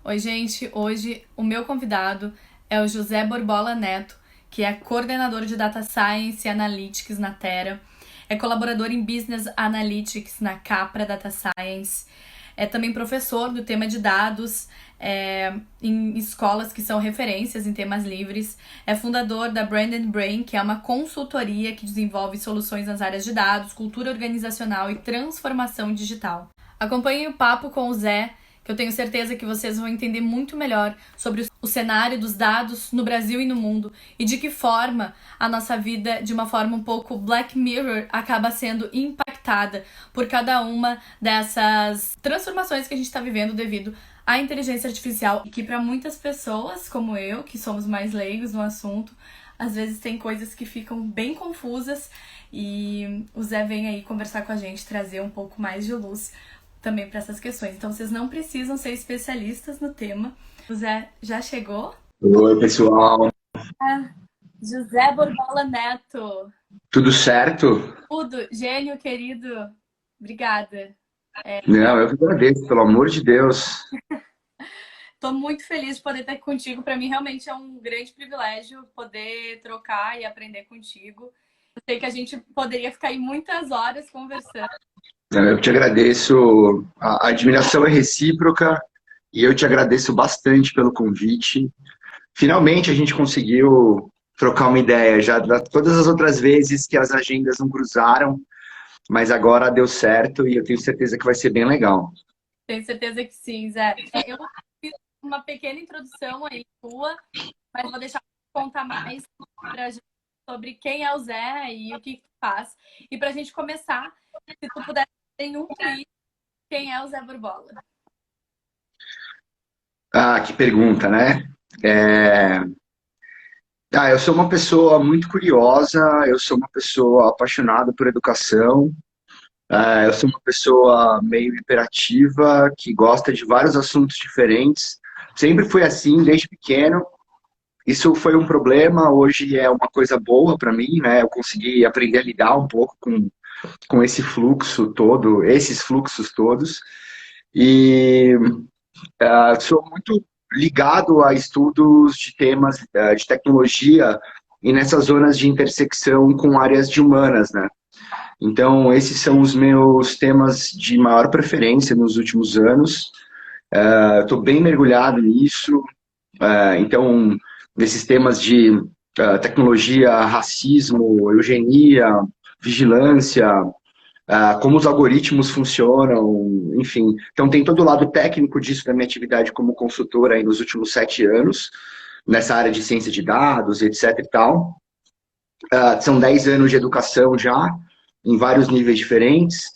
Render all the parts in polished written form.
Oi, gente. Hoje o meu convidado é o José Borbola Neto, que é coordenador de Data Science e Analytics na Terra, é colaborador em Business Analytics na Capra Data Science, é também professor do tema de dados em escolas que são referências em temas livres, é fundador da Brand and Brain, que é uma consultoria que desenvolve soluções nas áreas de dados, cultura organizacional e transformação digital. Acompanhem o papo com o Zé, que eu tenho certeza que vocês vão entender muito melhor sobre o cenário dos dados no Brasil e no mundo e de que forma a nossa vida, de uma forma um pouco Black Mirror, acaba sendo impactada por cada uma dessas transformações que a gente está vivendo devido à inteligência artificial, e que para muitas pessoas, como eu, que somos mais leigos no assunto, às vezes tem coisas que ficam bem confusas, e o Zé vem aí conversar com a gente, trazer um pouco mais de luz também para essas questões. Então, vocês não precisam ser especialistas no tema. O Zé já chegou? Oi, pessoal. José Borbola Neto. Tudo certo? Tudo. Gênio, querido. Obrigada. Não, eu que agradeço, pelo amor de Deus. Tô muito feliz de poder estar aqui contigo. Para mim, realmente é um grande privilégio poder trocar e aprender contigo. Eu sei que a gente poderia ficar aí muitas horas conversando. Eu te agradeço. A admiração é recíproca e eu te agradeço bastante pelo convite. Finalmente a gente conseguiu trocar uma ideia. Já todas as outras vezes que as agendas não cruzaram, mas agora deu certo e eu tenho certeza que vai ser bem legal. Tenho certeza que sim, Zé. Eu fiz uma pequena introdução aí tua, mas vou deixar você contar mais pra gente sobre quem é o Zé e o que tu faz. E pra gente começar, se tu puder em um tweet, quem é o Zé Borbola? Ah, que pergunta, né? É, eu sou uma pessoa muito curiosa, eu sou uma pessoa apaixonada por educação. Eu sou uma pessoa meio hiperativa, que gosta de vários assuntos diferentes. Sempre fui assim, desde pequeno. Isso foi um problema, hoje é uma coisa boa para mim, né? Eu consegui aprender a lidar um pouco com esse fluxo todo, esses fluxos todos. E sou muito ligado a estudos de temas de tecnologia e nessas zonas de intersecção com áreas de humanas, né? Então, esses são os meus temas de maior preferência nos últimos anos. Estou bem mergulhado nisso. Então, nesses temas de tecnologia, racismo, eugenia, vigilância, como os algoritmos funcionam, enfim. Então, tem todo o lado técnico disso da minha atividade como consultora aí nos últimos 7 anos, nessa área de ciência de dados, etc e tal. São 10 anos de educação já, em vários níveis diferentes.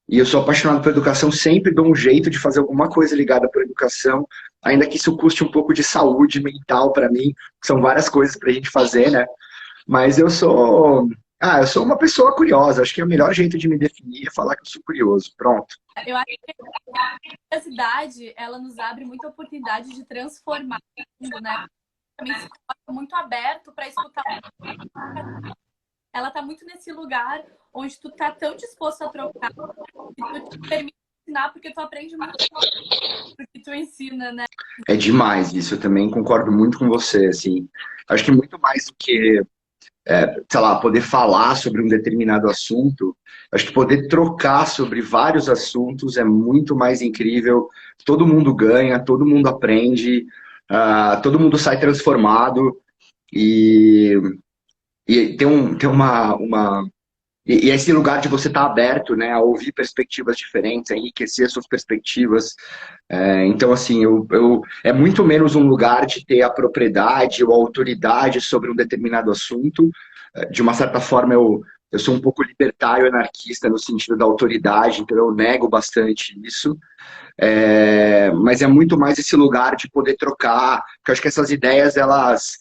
E eu sou apaixonado por educação, sempre dou um jeito de fazer alguma coisa ligada por educação, ainda que isso custe um pouco de saúde mental para mim, são várias coisas para a gente fazer, né? Mas eu sou uma pessoa curiosa, acho que é o melhor jeito de me definir é falar que eu sou curioso, pronto. Eu acho que a curiosidade, ela nos abre muita oportunidade de transformar o mundo, né? Também se coloca muito aberto para escutar. Ela tá muito nesse lugar onde tu tá tão disposto a trocar, que tu te permite ensinar, porque tu aprende muito do que tu ensina, né? É demais isso, eu também concordo muito com você, assim. Acho que muito mais do que sei lá, poder falar sobre um determinado assunto, acho que poder trocar sobre vários assuntos é muito mais incrível. Todo mundo ganha, todo mundo aprende, todo mundo sai transformado e, e tem esse lugar de você estar aberto, né, a ouvir perspectivas diferentes, a enriquecer suas perspectivas. Então, assim, é muito menos um lugar de ter a propriedade ou a autoridade sobre um determinado assunto. De uma certa forma, eu sou um pouco libertário anarquista no sentido da autoridade, então eu nego bastante isso. Mas é muito mais esse lugar de poder trocar, porque eu acho que essas ideias, elas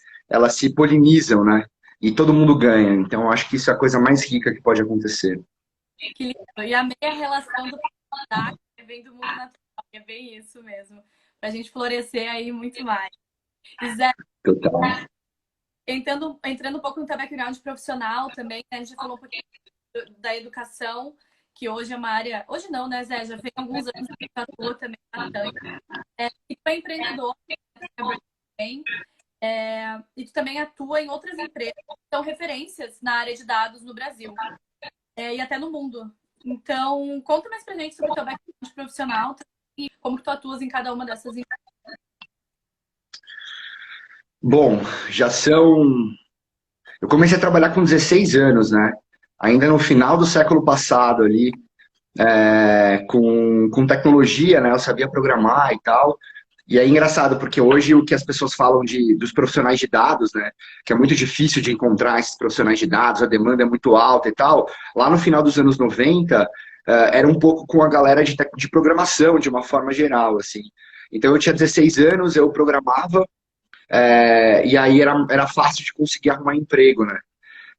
se polinizam, né? E todo mundo ganha. Então, eu acho que isso é a coisa mais rica que pode acontecer. Que lindo. E a meia relação do personagem vem do mundo natural, é bem isso mesmo. Pra gente florescer aí muito mais. E Zé, Total. entrando um pouco no teu background profissional também, né? A gente já falou um pouquinho da educação, que hoje é uma área. Hoje não, né, Zé? Já fez alguns anos que tu atua também bastante. E tu é empreendedor, também, e tu também atua em outras empresas que são referências na área de dados no Brasil e até no mundo. Então, conta mais pra gente sobre o teu background profissional e como que tu atuas em cada uma dessas empresas. Bom, já são. Eu comecei a trabalhar com 16 anos, né? Ainda no final do século passado ali, com tecnologia, né? Eu sabia programar e tal. E é engraçado, porque hoje o que as pessoas falam dos profissionais de dados, né? Que é muito difícil de encontrar esses profissionais de dados, a demanda é muito alta e tal. Lá no final dos anos 90, era um pouco com a galera de programação, de uma forma geral, assim. Então eu tinha 16 anos, eu programava, e aí era fácil de conseguir arrumar emprego, né?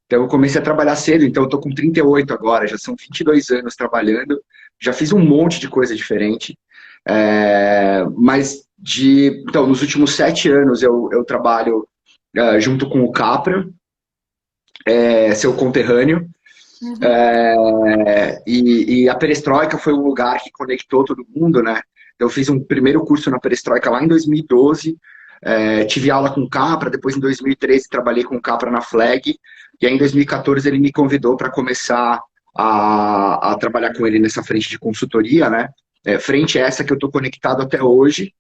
Então eu comecei a trabalhar cedo, então eu tô com 38 agora, já são 22 anos trabalhando, já fiz um monte de coisa diferente, então nos últimos 7 anos eu trabalho junto com o Capra, seu conterrâneo, e a Perestroika foi um lugar que conectou todo mundo, né? Eu fiz um primeiro curso na Perestroika lá em 2012, tive aula com o Capra, depois em 2013 trabalhei com o Capra na Flag, e aí em 2014 ele me convidou para começar a trabalhar com ele nessa frente de consultoria, né? Frente essa que eu estou conectado até hoje.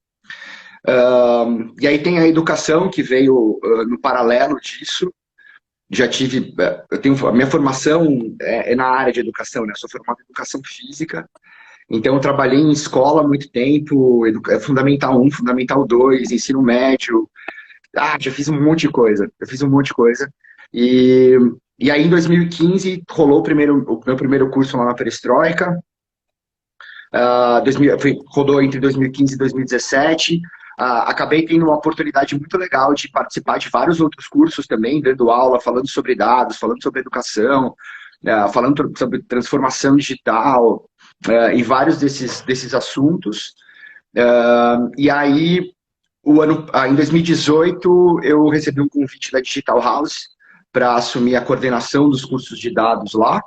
E aí tem a educação que veio no paralelo disso. A minha formação na área de educação, né? Eu sou formado em educação física. Então, eu trabalhei em escola há muito tempo, Fundamental 1, Fundamental 2, ensino médio. Já fiz um monte de coisa. E aí, em 2015, rolou o meu primeiro curso lá na Perestroika. Rodou entre 2015 e 2017. Acabei tendo uma oportunidade muito legal de participar de vários outros cursos também, dando aula, falando sobre dados, falando sobre educação, falando sobre transformação digital, e vários desses assuntos. E aí, em 2018, eu recebi um convite da Digital House para assumir a coordenação dos cursos de dados lá.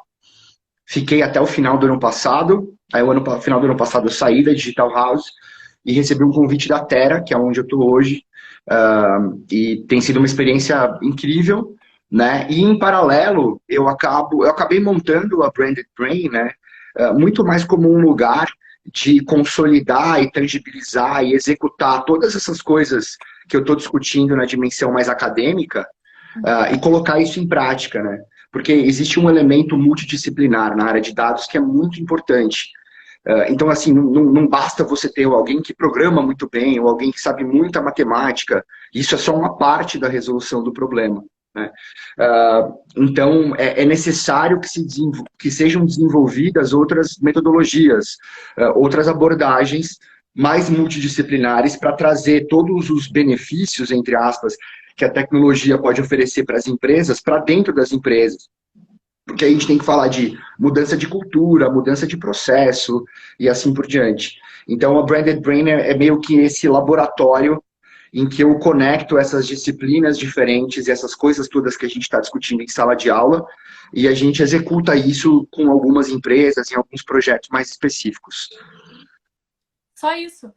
Fiquei até o final do ano passado. Aí, no final do ano passado, eu saí da Digital House e recebi um convite da Terra, que é onde eu estou hoje. E tem sido uma experiência incrível, né? E, em paralelo, eu acabei montando a Branded Brain, né? Muito mais como um lugar de consolidar e tangibilizar e executar todas essas coisas que eu estou discutindo na dimensão mais acadêmica, e colocar isso em prática, né? Porque existe um elemento multidisciplinar na área de dados que é muito importante. Então, assim, não basta você ter alguém que programa muito bem ou alguém que sabe muita matemática. Isso é só uma parte da resolução do problema, né? Então, é necessário que sejam desenvolvidas outras metodologias, outras abordagens mais multidisciplinares para trazer todos os benefícios, entre aspas, que a tecnologia pode oferecer para as empresas, para dentro das empresas. Porque a gente tem que falar de mudança de cultura, mudança de processo e assim por diante. Então, a Branded Brain é meio que esse laboratório em que eu conecto essas disciplinas diferentes e essas coisas todas que a gente está discutindo em sala de aula, e a gente executa isso com algumas empresas, em alguns projetos mais específicos. Só isso?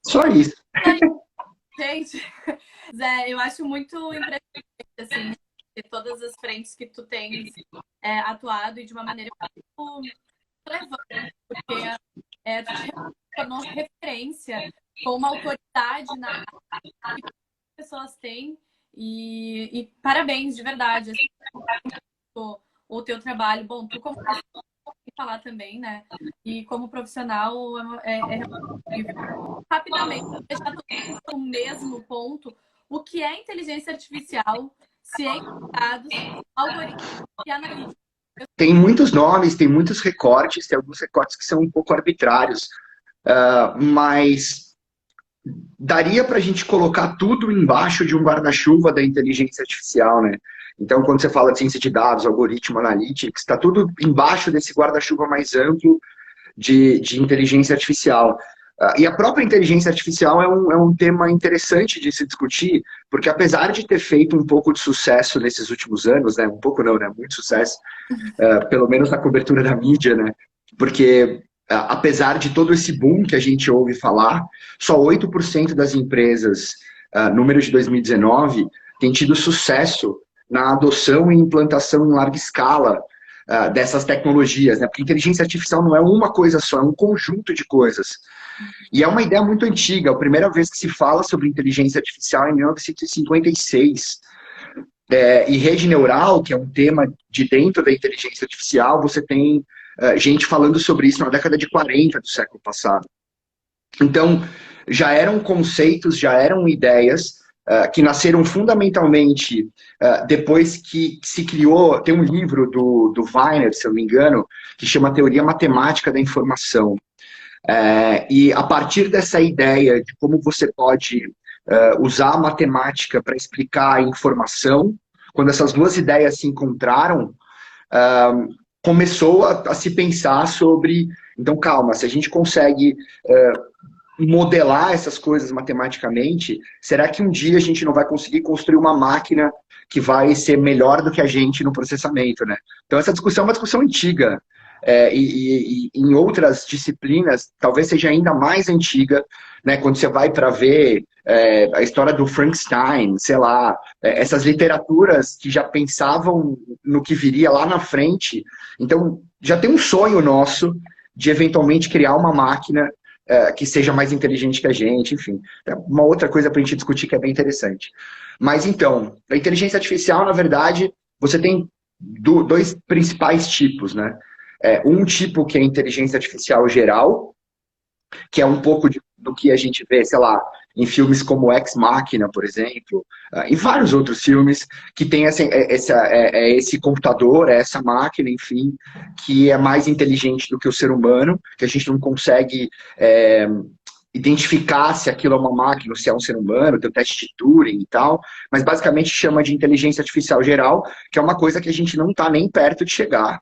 Só isso. Gente, Zé, eu acho muito impressionante, assim, de todas as frentes que tu tens atuado e de uma maneira muito relevante, porque tu te tornou referência com uma autoridade na área que as pessoas têm, e parabéns, de verdade, assim, o teu trabalho. Bom, tu como falar também, né? E como profissional rapidamente deixar tudo no mesmo ponto. O que é inteligência artificial, ciência de dados, algoritmos e analítica? Tem muitos nomes, tem muitos recortes, tem alguns recortes que são um pouco arbitrários, mas daria para a gente colocar tudo embaixo de um guarda-chuva da inteligência artificial, né? Então, quando você fala de ciência de dados, algoritmo, analytics, está tudo embaixo desse guarda-chuva mais amplo de inteligência artificial. E a própria inteligência artificial é um tema interessante de se discutir, porque apesar de ter feito um pouco de sucesso nesses últimos anos, né, um pouco não, né, muito sucesso, pelo menos na cobertura da mídia, né, porque apesar de todo esse boom que a gente ouve falar, só 8% das empresas, número de 2019, tem tido sucesso na adoção e implantação em larga escala dessas tecnologias, né? Porque inteligência artificial não é uma coisa só, é um conjunto de coisas. E é uma ideia muito antiga. A primeira vez que se fala sobre inteligência artificial é em 1956. E rede neural, que é um tema de dentro da inteligência artificial, você tem gente falando sobre isso na década de 40 do século passado. Então, já eram conceitos, já eram ideias que nasceram fundamentalmente depois que se criou, tem um livro do Weiner, se eu não me engano, que chama Teoria Matemática da Informação. E a partir dessa ideia de como você pode usar a matemática para explicar a informação, quando essas duas ideias se encontraram, começou a se pensar sobre, então calma, se a gente consegue modelar essas coisas matematicamente, será que um dia a gente não vai conseguir construir uma máquina que vai ser melhor do que a gente no processamento, né? Então essa discussão é uma discussão antiga, e em outras disciplinas talvez seja ainda mais antiga, né? Quando você vai para ver a história do Frankenstein, sei lá, essas literaturas que já pensavam no que viria lá na frente. Então já tem um sonho nosso de eventualmente criar uma máquina que seja mais inteligente que a gente, enfim. É uma outra coisa para a gente discutir que é bem interessante. Mas então, a inteligência artificial, na verdade, você tem dois principais tipos, né? Um tipo que é a inteligência artificial geral, que é um pouco do que a gente vê, sei lá, em filmes como Ex Machina, por exemplo, em vários outros filmes, que tem esse computador, essa máquina, enfim, que é mais inteligente do que o ser humano, que a gente não consegue identificar se aquilo é uma máquina ou se é um ser humano, tem o teste de Turing e tal, mas basicamente chama de inteligência artificial geral, que é uma coisa que a gente não está nem perto de chegar.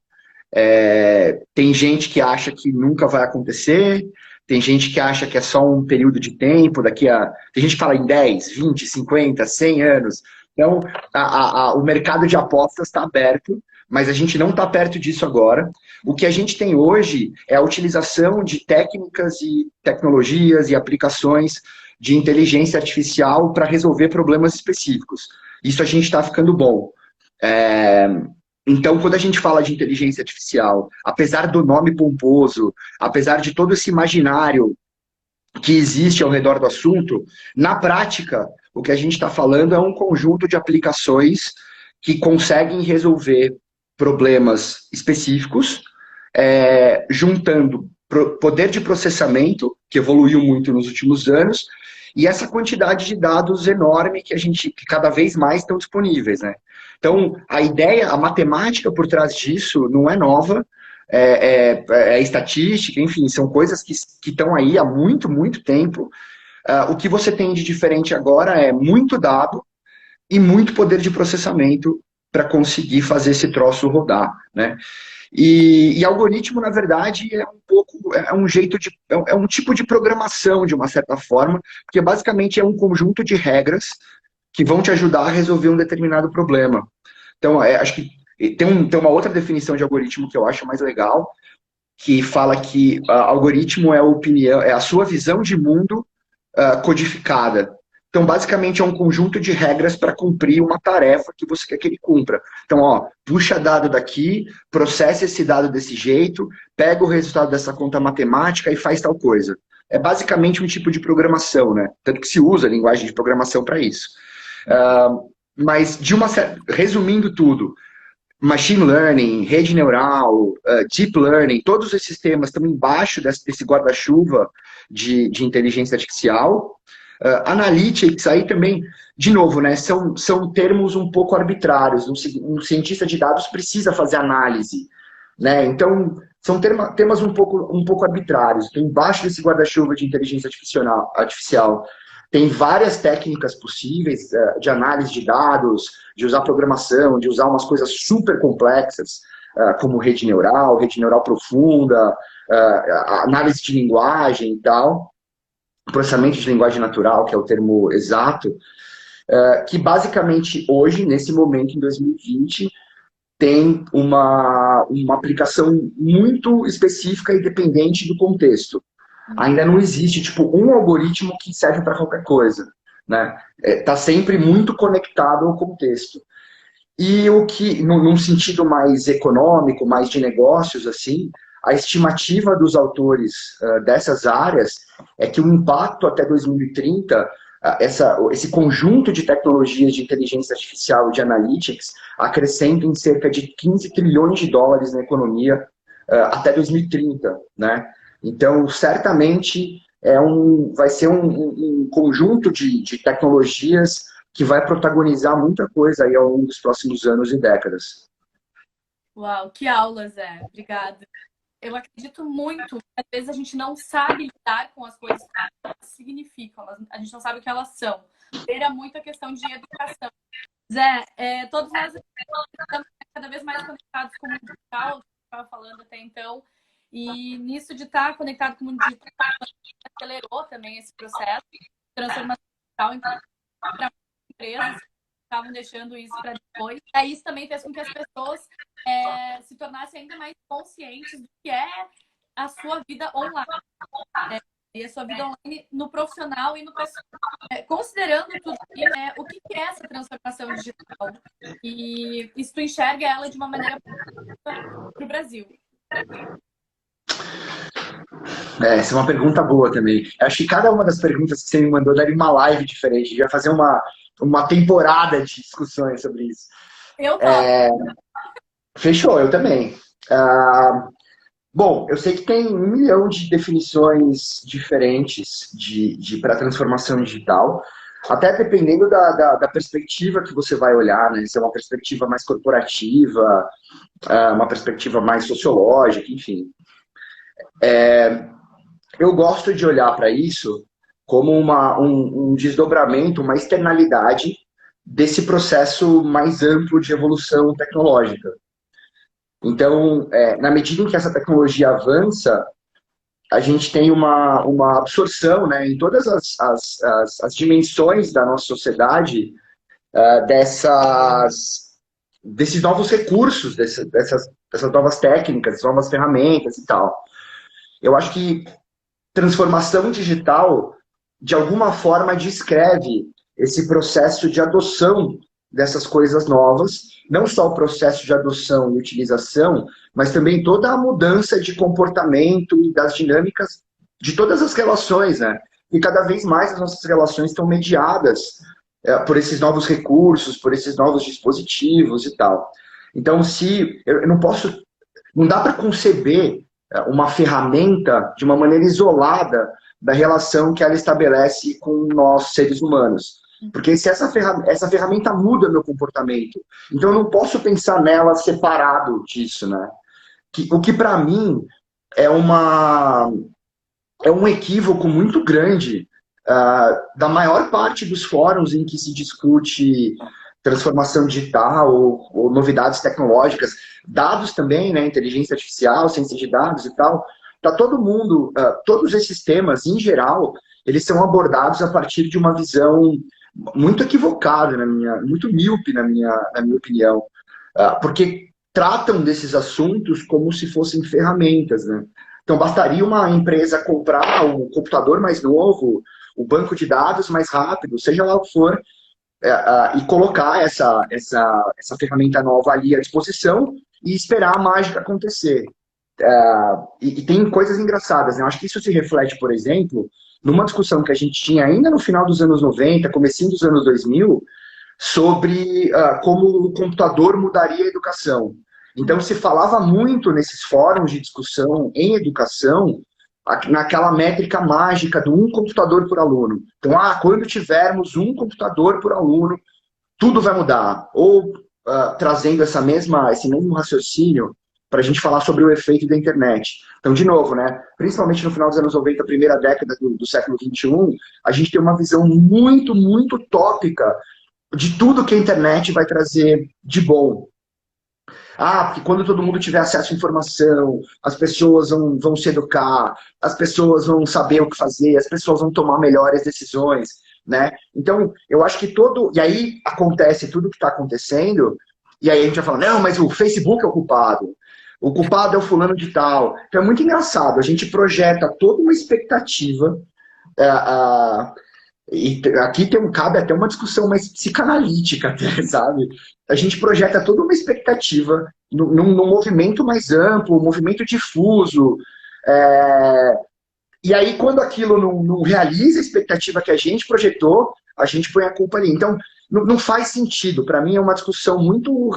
Tem gente que acha que nunca vai acontecer, tem gente que acha que é só um período de tempo, tem gente que fala em 10, 20, 50, 100 anos. Então, o mercado de apostas está aberto, mas a gente não está perto disso agora. O que a gente tem hoje é a utilização de técnicas e tecnologias e aplicações de inteligência artificial para resolver problemas específicos. Isso a gente está ficando bom. Então, quando a gente fala de inteligência artificial, apesar do nome pomposo, apesar de todo esse imaginário que existe ao redor do assunto, na prática, o que a gente está falando é um conjunto de aplicações que conseguem resolver problemas específicos, juntando poder de processamento, que evoluiu muito nos últimos anos, e essa quantidade de dados enorme que cada vez mais estão disponíveis, né? Então, a ideia, a matemática por trás disso não é nova, estatística, enfim, são coisas que estão aí há muito, muito tempo. O que você tem de diferente agora é muito dado e muito poder de processamento para conseguir fazer esse troço rodar, né? E algoritmo, na verdade, é um tipo de programação, de uma certa forma, porque basicamente é um conjunto de regras que vão te ajudar a resolver um determinado problema. Então, acho que tem uma outra definição de algoritmo que eu acho mais legal, que fala que algoritmo é a sua visão de mundo codificada. Então, basicamente, é um conjunto de regras para cumprir uma tarefa que você quer que ele cumpra. Então, puxa dado daqui, processa esse dado desse jeito, pega o resultado dessa conta matemática e faz tal coisa. É basicamente um tipo de programação, né? Tanto que se usa a linguagem de programação para isso. Mas, resumindo tudo, machine learning, rede neural, deep learning, todos esses temas estão embaixo desse guarda-chuva de inteligência artificial. Analytics, aí também, de novo, né, são termos um pouco arbitrários. Um cientista de dados precisa fazer análise, né? Então, são temas um pouco arbitrários. Então, embaixo desse guarda-chuva de inteligência artificial tem várias técnicas possíveis de análise de dados, de usar programação, de usar umas coisas super complexas, como rede neural profunda, análise de linguagem e tal, processamento de linguagem natural, que é o termo exato, que basicamente hoje, nesse momento, em 2020, tem uma aplicação muito específica e dependente do contexto. Ainda não existe, tipo, um algoritmo que serve para qualquer coisa, né? Tá sempre muito conectado ao contexto. E o que, num sentido mais econômico, mais de negócios, assim, a estimativa dos autores dessas áreas é que o impacto até 2030, esse conjunto de tecnologias de inteligência artificial e de analytics acrescenta em cerca de 15 trilhões de dólares na economia até 2030, né? Então, certamente, vai ser um conjunto de tecnologias que vai protagonizar muita coisa aí ao longo dos próximos anos e décadas. Uau, que aula, Zé. Obrigada. Eu acredito muito que às vezes a gente não sabe lidar com as coisas que elas significam, a gente não sabe o que elas são. Era muito a questão de educação. Zé, todos nós estamos cada vez mais conectados com o mundo digital, que eu estava falando até então, e nisso de estar conectado com o mundo digital, acelerou também esse processo de transformação digital para muitas empresas estavam deixando isso para depois. E aí isso também fez com que as pessoas se tornassem ainda mais conscientes do que é a sua vida online. E a sua vida online no profissional e no pessoal. Considerando tudo isso, o que é essa transformação digital? E se tu enxerga ela de uma maneira para o Brasil? Essa é uma pergunta boa também. Eu acho que cada uma das perguntas que você me mandou daria uma live diferente. A gente vai fazer uma temporada de discussões sobre isso. Eu topo. Fechou, eu também. Bom, eu sei que tem 1 milhão de definições diferentes para transformação digital, até dependendo da perspectiva que você vai olhar, né? Se é uma perspectiva mais corporativa, uma perspectiva mais sociológica, enfim. Eu gosto de olhar para isso como um desdobramento, uma externalidade desse processo mais amplo de evolução tecnológica. Então, na medida em que essa tecnologia avança, a gente tem uma absorção, né, em todas as dimensões da nossa sociedade desses novos recursos, dessas novas técnicas, novas ferramentas e tal. Eu acho que transformação digital, de alguma forma, descreve esse processo de adoção dessas coisas novas, não só o processo de adoção e utilização, mas também toda a mudança de comportamento e das dinâmicas de todas as relações, né? E cada vez mais as nossas relações estão mediadas por esses novos recursos, por esses novos dispositivos e tal. Então, não dá para conceber uma ferramenta de uma maneira isolada da relação que ela estabelece com nós, seres humanos. Porque se essa ferramenta muda meu comportamento, então eu não posso pensar nela separado disso, né? O que para mim é um equívoco muito grande da maior parte dos fóruns em que se discute transformação digital ou novidades tecnológicas, dados também, né? Inteligência artificial, ciência de dados e tal. Para todo mundo, todos esses temas, em geral, eles são abordados a partir de uma visão muito equivocada, muito míope na minha opinião, porque tratam desses assuntos como se fossem ferramentas, né? Então, bastaria uma empresa comprar o computador mais novo, o banco de dados mais rápido, seja lá o que for, e colocar essa ferramenta nova ali à disposição e esperar a mágica acontecer. E tem coisas engraçadas, né? Eu acho que isso se reflete, por exemplo, numa discussão que a gente tinha ainda no final dos anos 90, comecinho dos anos 2000, sobre como o computador mudaria a educação. Então, se falava muito nesses fóruns de discussão em educação, naquela métrica mágica do um computador por aluno. Então, quando tivermos um computador por aluno, tudo vai mudar. Ou trazendo esse mesmo raciocínio para a gente falar sobre o efeito da internet. Então, de novo, né, principalmente no final dos anos 90, primeira década do século XXI, a gente tem uma visão muito, muito utópica de tudo que a internet vai trazer de bom. Porque quando todo mundo tiver acesso à informação, as pessoas vão se educar, as pessoas vão saber o que fazer, as pessoas vão tomar melhores decisões, né? Então, eu acho que e aí acontece tudo o que está acontecendo, E aí a gente vai falar, não, mas o Facebook é o culpado é o fulano de tal. Então é muito engraçado, a gente projeta toda uma expectativa, e aqui cabe até uma discussão mais psicanalítica, até, sabe? A gente projeta toda uma expectativa num movimento mais amplo, um movimento difuso, é, e aí, quando aquilo não realiza a expectativa que a gente projetou, a gente põe a culpa ali. Então, não faz sentido. Para mim, é uma discussão muito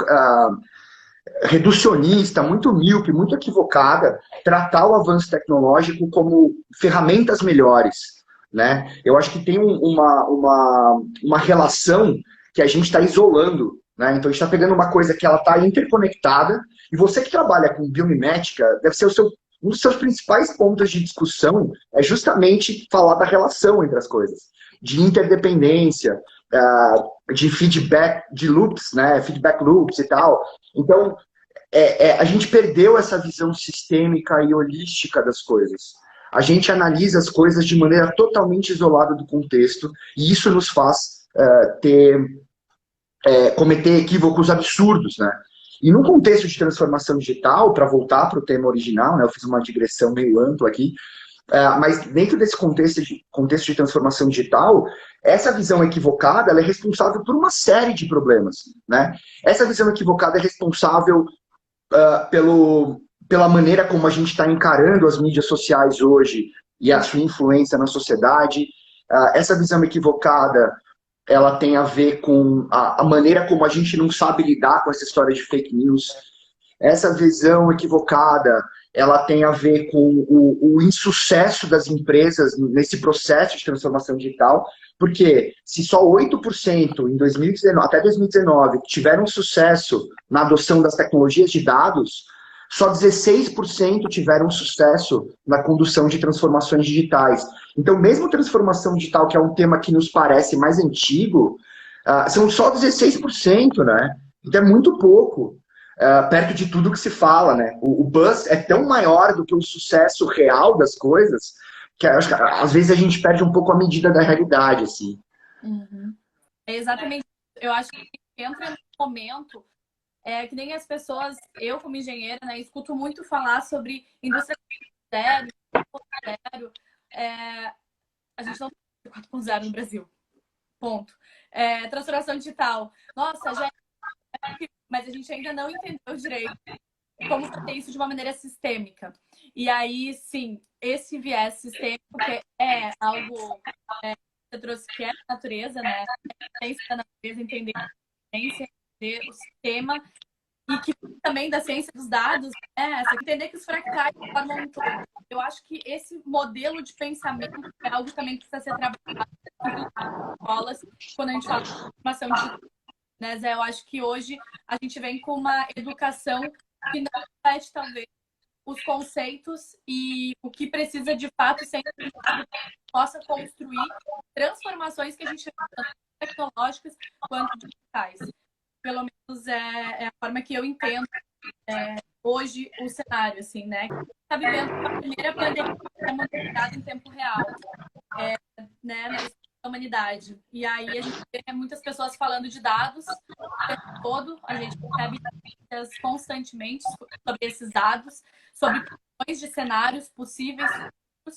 reducionista, muito míope, muito equivocada, tratar o avanço tecnológico como ferramentas melhores. Né? Eu acho que tem uma relação que a gente está isolando. Né? Então, a gente está pegando uma coisa que ela está interconectada, e você que trabalha com biomimética, deve ser um dos seus principais pontos de discussão é justamente falar da relação entre as coisas, de interdependência, de feedback, de loops, né? Feedback loops e tal. Então, a gente perdeu essa visão sistêmica e holística das coisas. A gente analisa as coisas de maneira totalmente isolada do contexto, e isso nos faz cometer equívocos absurdos, né? E num contexto de transformação digital, para voltar para o tema original, né, eu fiz uma digressão meio ampla aqui, mas dentro desse contexto de transformação digital, essa visão equivocada ela é responsável por uma série de problemas. Né? Essa visão equivocada é responsável pela maneira como a gente está encarando as mídias sociais hoje e a sua influência na sociedade. Essa visão equivocada ela tem a ver com a maneira como a gente não sabe lidar com essa história de fake news. Essa visão equivocada, ela tem a ver com o insucesso das empresas nesse processo de transformação digital, porque se só 8% em 2019, até 2019 tiveram sucesso na adoção das tecnologias de dados, só 16% tiveram sucesso na condução de transformações digitais. Então, mesmo transformação digital, que é um tema que nos parece mais antigo, são só 16%, né? Então é muito pouco, perto de tudo que se fala, né? O buzz é tão maior do que o sucesso real das coisas, que acho que às vezes a gente perde um pouco a medida da realidade, assim. Uhum. É exatamente. Eu acho que entra no momento que nem as pessoas, eu como engenheira, né, escuto muito falar sobre indústria 4.0, a gente não tem 4.0 no Brasil. Ponto. Transformação digital. Nossa, já mas a gente ainda não entendeu direito como fazer isso de uma maneira sistêmica. E aí, sim, esse viés sistêmico, que é algo que você trouxe, que é a natureza, né? A ciência da natureza, entender a ciência, entender o sistema, e que também da ciência dos dados, né? Entender que os fractais formam um todo. Eu acho que esse modelo de pensamento é algo também que precisa ser trabalhado em escolas, quando a gente fala de formação de, né, Zé? Eu acho que hoje a gente vem com uma educação que não reflete, talvez, os conceitos e o que precisa de fato ser possa construir transformações que a gente vê tanto tecnológicas quanto digitais. Pelo menos é a forma que eu entendo hoje o cenário, assim, né? Está vivendo a primeira pandemia monitorizada em tempo real, né, na história da humanidade. E aí a gente vê muitas pessoas falando de dados o tempo todo, a gente recebe notícias constantemente sobre esses dados, sobre milhões de cenários possíveis.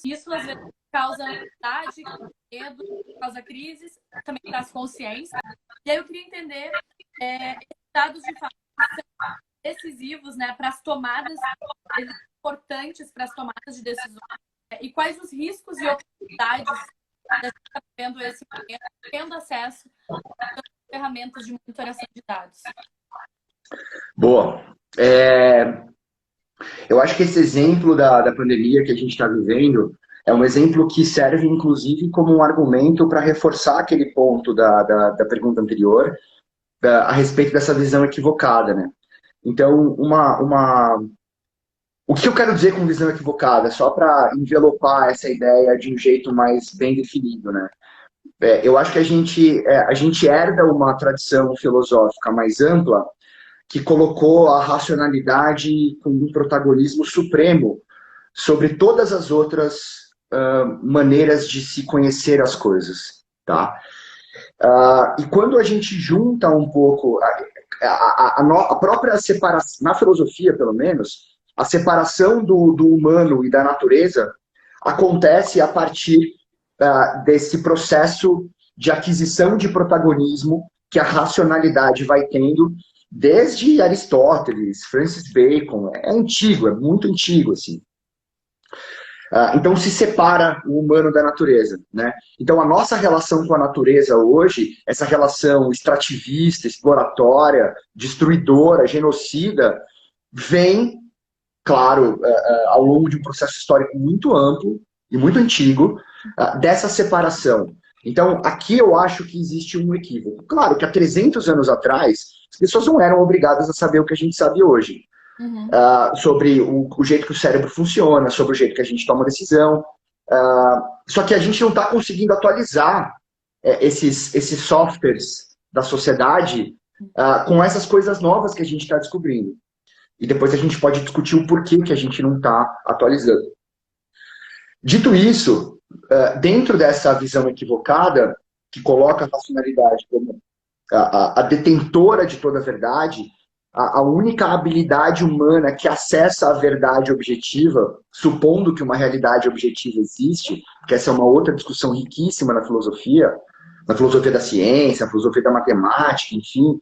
Isso às vezes causa ansiedade, medo, causa crises, também traz consciência. E aí eu queria entender esses dados de fato são decisivos, né, para as tomadas, importantes para as tomadas de decisões, e quais os riscos e oportunidades da gente estar vendo esse momento, tendo acesso a ferramentas de monitoração de dados. Boa. Eu acho que esse exemplo da pandemia que a gente está vivendo é um exemplo que serve, inclusive, como um argumento para reforçar aquele ponto da pergunta anterior a respeito dessa visão equivocada, né? Então, o que eu quero dizer com visão equivocada? Só para envelopar essa ideia de um jeito mais bem definido, né? Eu acho que a gente herda uma tradição filosófica mais ampla que colocou a racionalidade como um protagonismo supremo sobre todas as outras maneiras de se conhecer as coisas, tá? E quando a gente junta um pouco, a própria separação, na filosofia pelo menos, a separação do humano e da natureza acontece a partir desse processo de aquisição de protagonismo que a racionalidade vai tendo desde Aristóteles, Francis Bacon, é antigo, é muito antigo, assim. Então se separa o humano da natureza, né? Então a nossa relação com a natureza hoje, essa relação extrativista, exploratória, destruidora, genocida, vem, claro, ao longo de um processo histórico muito amplo e muito antigo, dessa separação. Então aqui eu acho que existe um equívoco. Claro que há 300 anos atrás, as pessoas não eram obrigadas a saber o que a gente sabe hoje. Uhum. Sobre o jeito que o cérebro funciona, sobre o jeito que a gente toma decisão. Só que a gente não está conseguindo atualizar esses softwares da sociedade com essas coisas novas que a gente está descobrindo. E depois a gente pode discutir o porquê que a gente não está atualizando. Dito isso, dentro dessa visão equivocada, que coloca a racionalidade como a detentora de toda a verdade, a única habilidade humana que acessa a verdade objetiva, supondo que uma realidade objetiva existe, que essa é uma outra discussão riquíssima na filosofia da ciência, na filosofia da matemática, enfim,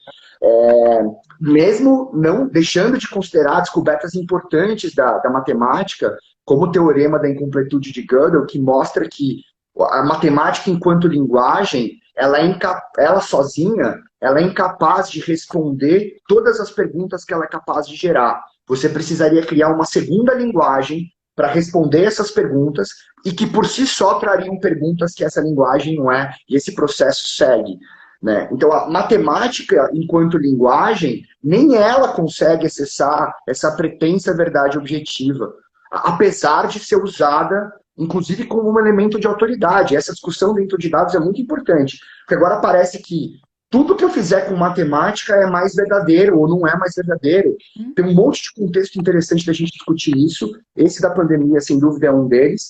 mesmo não deixando de considerar descobertas importantes da matemática, como o teorema da incompletude de Gödel, que mostra que a matemática enquanto linguagem, ela sozinha, ela é incapaz de responder todas as perguntas que ela é capaz de gerar. Você precisaria criar uma segunda linguagem para responder essas perguntas e que por si só trariam perguntas que essa linguagem não é, e esse processo segue. Né? Então a matemática, enquanto linguagem, nem ela consegue acessar essa pretensa verdade objetiva, apesar de ser usada inclusive como um elemento de autoridade. Essa discussão dentro de dados é muito importante, porque agora parece que tudo que eu fizer com matemática é mais verdadeiro ou não é mais verdadeiro. Tem um monte de contexto interessante da gente discutir isso. Esse da pandemia, sem dúvida, é um deles.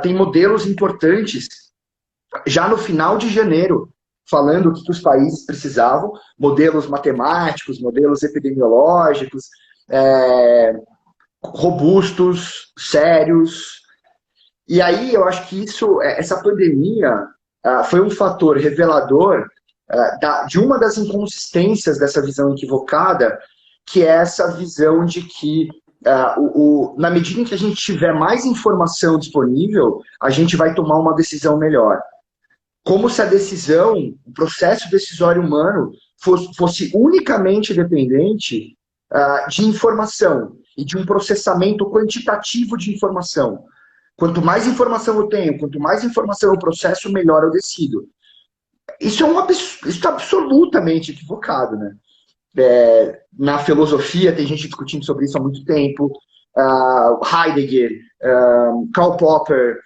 Tem modelos importantes, já no final de janeiro, falando o que os países precisavam, modelos matemáticos, modelos epidemiológicos, robustos, sérios. E aí eu acho que essa pandemia foi um fator revelador de uma das inconsistências dessa visão equivocada, que é essa visão de que na medida em que a gente tiver mais informação disponível, a gente vai tomar uma decisão melhor. Como se a decisão, o processo decisório humano, fosse unicamente dependente de informação e de um processamento quantitativo de informação. Quanto mais informação eu tenho, quanto mais informação eu processo, melhor eu decido. Isso é absolutamente equivocado, né? Na filosofia, tem gente discutindo sobre isso há muito tempo. Heidegger, Karl Popper,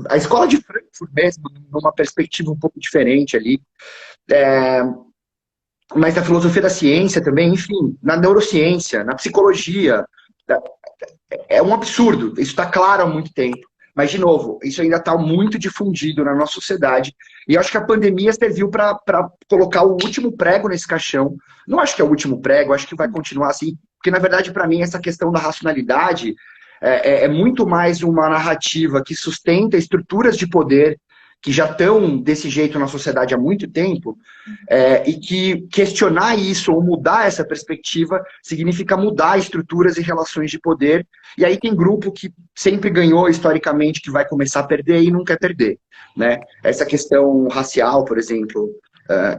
a escola de Frankfurt mesmo, numa perspectiva um pouco diferente ali. Mas na filosofia da ciência também, enfim, na neurociência, na psicologia. É um absurdo, isso está claro há muito tempo. Mas, de novo, isso ainda está muito difundido na nossa sociedade. E eu acho que a pandemia serviu para colocar o último prego nesse caixão. Não acho que é o último prego, acho que vai continuar assim. Porque, na verdade, para mim, essa questão da racionalidade é muito mais uma narrativa que sustenta estruturas de poder que já estão desse jeito na sociedade há muito tempo, e que questionar isso ou mudar essa perspectiva significa mudar estruturas e relações de poder. E aí tem grupo que sempre ganhou historicamente que vai começar a perder e não quer perder. Né? Essa questão racial, por exemplo,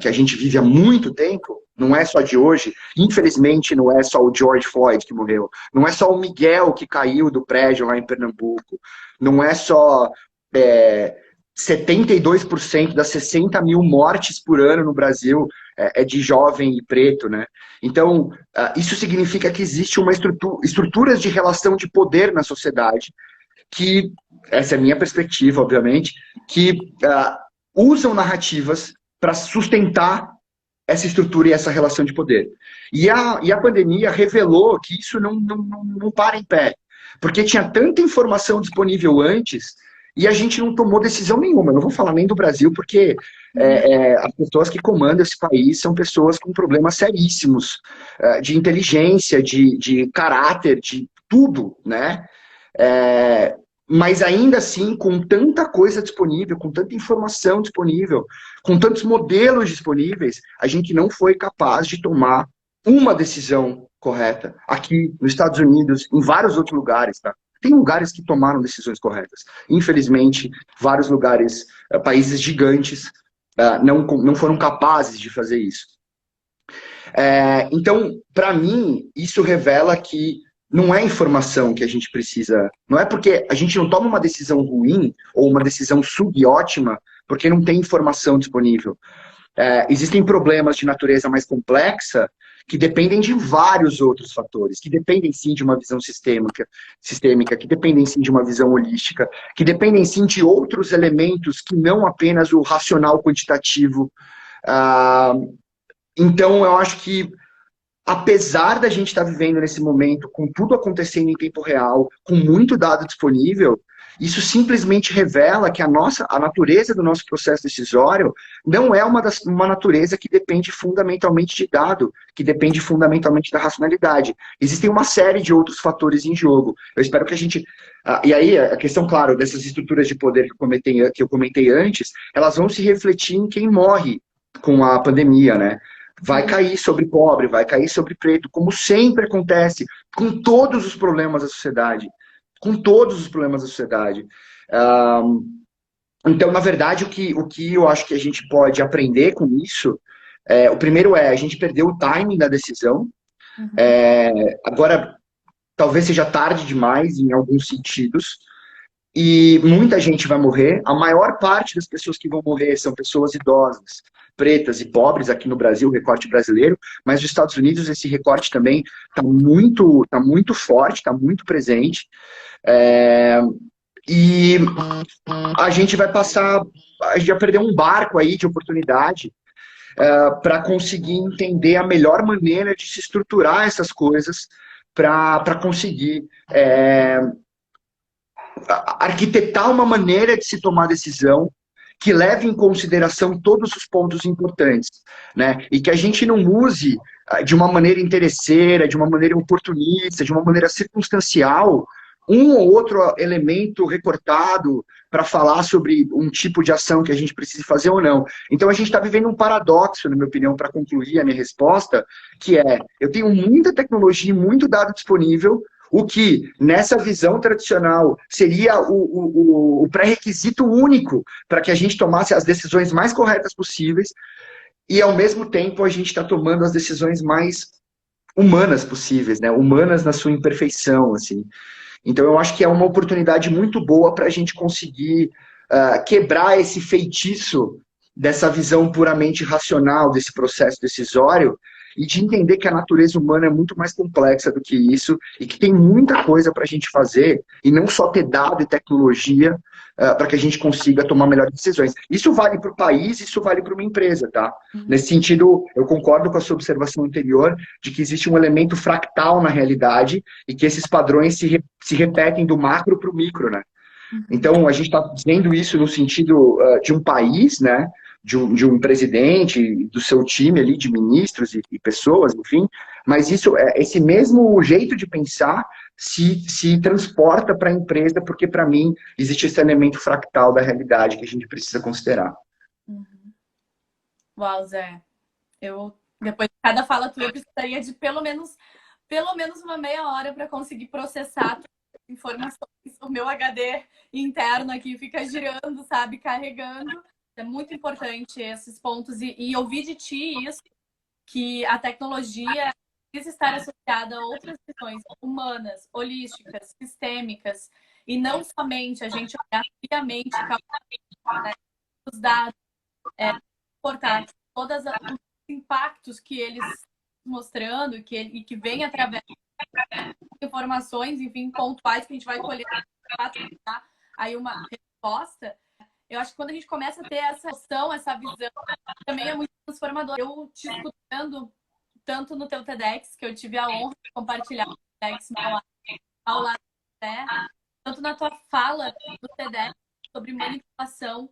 que a gente vive há muito tempo, não é só de hoje. Infelizmente, não é só o George Floyd que morreu. Não é só o Miguel que caiu do prédio lá em Pernambuco. Não é só 72% das 60 mil mortes por ano no Brasil é de jovem e preto, né? Então, isso significa que existe uma estruturas de relação de poder na sociedade que, essa é a minha perspectiva, obviamente, que usam narrativas para sustentar essa estrutura e essa relação de poder. E a pandemia revelou que isso não para em pé, porque tinha tanta informação disponível antes e a gente não tomou decisão nenhuma. Eu não vou falar nem do Brasil, porque as pessoas que comandam esse país são pessoas com problemas seríssimos de inteligência, de caráter, de tudo, né? É, mas ainda assim, com tanta coisa disponível, com tanta informação disponível, com tantos modelos disponíveis, a gente não foi capaz de tomar uma decisão correta. Aqui nos Estados Unidos, em vários outros lugares, tá? Tem lugares que tomaram decisões corretas. Infelizmente, vários lugares, países gigantes, não foram capazes de fazer isso. Então, para mim, isso revela que não é informação que a gente precisa. Não é porque a gente não toma uma decisão ruim ou uma decisão subótima porque não tem informação disponível. Existem problemas de natureza mais complexa que dependem de vários outros fatores, que dependem sim de uma visão sistêmica, que dependem sim de uma visão holística, que dependem sim de outros elementos que não apenas o racional quantitativo. Então, eu acho que, apesar da gente estar vivendo nesse momento, com tudo acontecendo em tempo real, com muito dado disponível, isso simplesmente revela que a natureza do nosso processo decisório não é uma natureza que depende fundamentalmente de dado, que depende fundamentalmente da racionalidade. Existem uma série de outros fatores em jogo. Eu espero que a gente... e aí, a questão, claro, dessas estruturas de poder que eu comentei antes, elas vão se refletir em quem morre com a pandemia, né? Vai cair sobre pobre, vai cair sobre preto, como sempre acontece com todos os problemas da sociedade. Com todos os problemas da sociedade. Então, na verdade, o que eu acho que a gente pode aprender com isso, o primeiro a gente perdeu o timing da decisão. Agora, talvez seja tarde demais em alguns sentidos, e muita gente vai morrer. A maior parte das pessoas que vão morrer são pessoas idosas, pretas e pobres, aqui no Brasil, o recorte brasileiro, mas nos Estados Unidos esse recorte também está muito forte, está muito presente. E a gente vai perder um barco aí de oportunidade para conseguir entender a melhor maneira de se estruturar essas coisas para conseguir arquitetar uma maneira de se tomar decisão que leve em consideração todos os pontos importantes, né? E que a gente não use de uma maneira interesseira, de uma maneira oportunista, de uma maneira circunstancial, um ou outro elemento recortado para falar sobre um tipo de ação que a gente precisa fazer ou não. Então a gente está vivendo um paradoxo, na minha opinião, para concluir a minha resposta, que eu tenho muita tecnologia, muito dado disponível, o que, nessa visão tradicional, seria o pré-requisito único para que a gente tomasse as decisões mais corretas possíveis, e, ao mesmo tempo, a gente está tomando as decisões mais humanas possíveis, né? Humanas na sua imperfeição, assim. Então, eu acho que é uma oportunidade muito boa para a gente conseguir quebrar esse feitiço dessa visão puramente racional desse processo decisório e de entender que a natureza humana é muito mais complexa do que isso e que tem muita coisa para a gente fazer e não só ter dado e tecnologia para que a gente consiga tomar melhores decisões. Isso vale para o país, isso vale para uma empresa, tá? Nesse sentido, eu concordo com a sua observação anterior de que existe um elemento fractal na realidade e que esses padrões se repetem do macro para o micro, né? Então, a gente está vendo isso no sentido de um país, né? De um presidente, do seu time ali, de ministros e pessoas, enfim, mas esse mesmo jeito de pensar se transporta para a empresa, porque, para mim, existe esse elemento fractal da realidade que a gente precisa considerar. Uau, Zé. Depois de cada fala tua, eu precisaria de pelo menos uma meia hora para conseguir processar todas as informações. O meu HD interno aqui fica girando, sabe, carregando. É muito importante esses pontos e ouvir de ti isso, que a tecnologia precisa estar associada a outras questões humanas, holísticas, sistêmicas, e não somente a gente olhar friamente, né, os dados, portar todos os impactos que eles mostrando e que vem através de informações, enfim, pontuais que a gente vai colher para dar aí uma resposta. Eu acho que quando a gente começa a ter essa noção, essa visão, também é muito transformador. Eu te escutando tanto no teu TEDx, que eu tive a honra de compartilhar o TEDx ao lado da Terra, tanto na tua fala do TEDx, sobre manipulação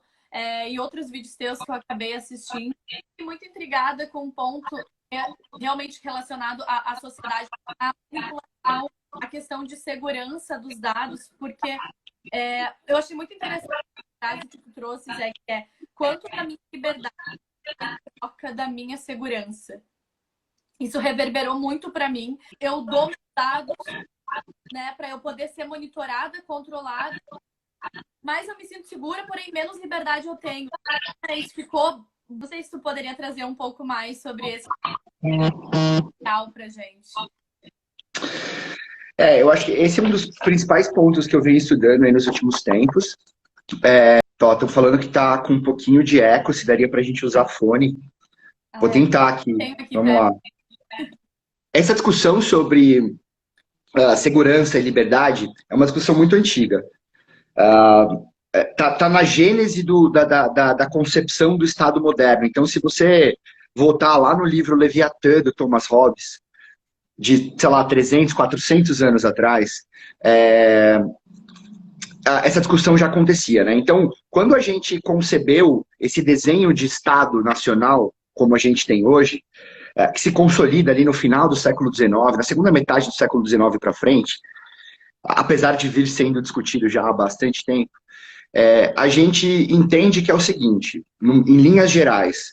e outros vídeos teus que eu acabei assistindo. Fiquei muito intrigada com um ponto realmente relacionado à sociedade, à manipulação, à questão de segurança dos dados, porque eu achei muito interessante a frase que tu trouxe, Zé, que é quanto da minha liberdade troca da minha segurança. Isso reverberou muito para mim. Eu dou meus dados, né, para eu poder ser monitorada, controlada, mas eu me sinto segura, porém menos liberdade eu tenho. Isso ficou. Não sei se tu poderia trazer um pouco mais sobre esse real pra gente. Eu acho que esse é um dos principais pontos que eu venho estudando aí nos últimos tempos. Tô falando que tá com um pouquinho de eco, se daria pra gente usar fone. Vou tentar aqui. Vamos lá. Essa discussão sobre segurança e liberdade é uma discussão muito antiga. Tá na gênese da concepção do Estado moderno. Então, se você voltar lá no livro Leviatã, do Thomas Hobbes, de, sei lá, 300, 400 anos atrás, essa discussão já acontecia, né? Então, quando a gente concebeu esse desenho de Estado nacional, como a gente tem hoje, que se consolida ali no final do século XIX, na segunda metade do século XIX para frente, apesar de vir sendo discutido já há bastante tempo, a gente entende que é o seguinte, em linhas gerais,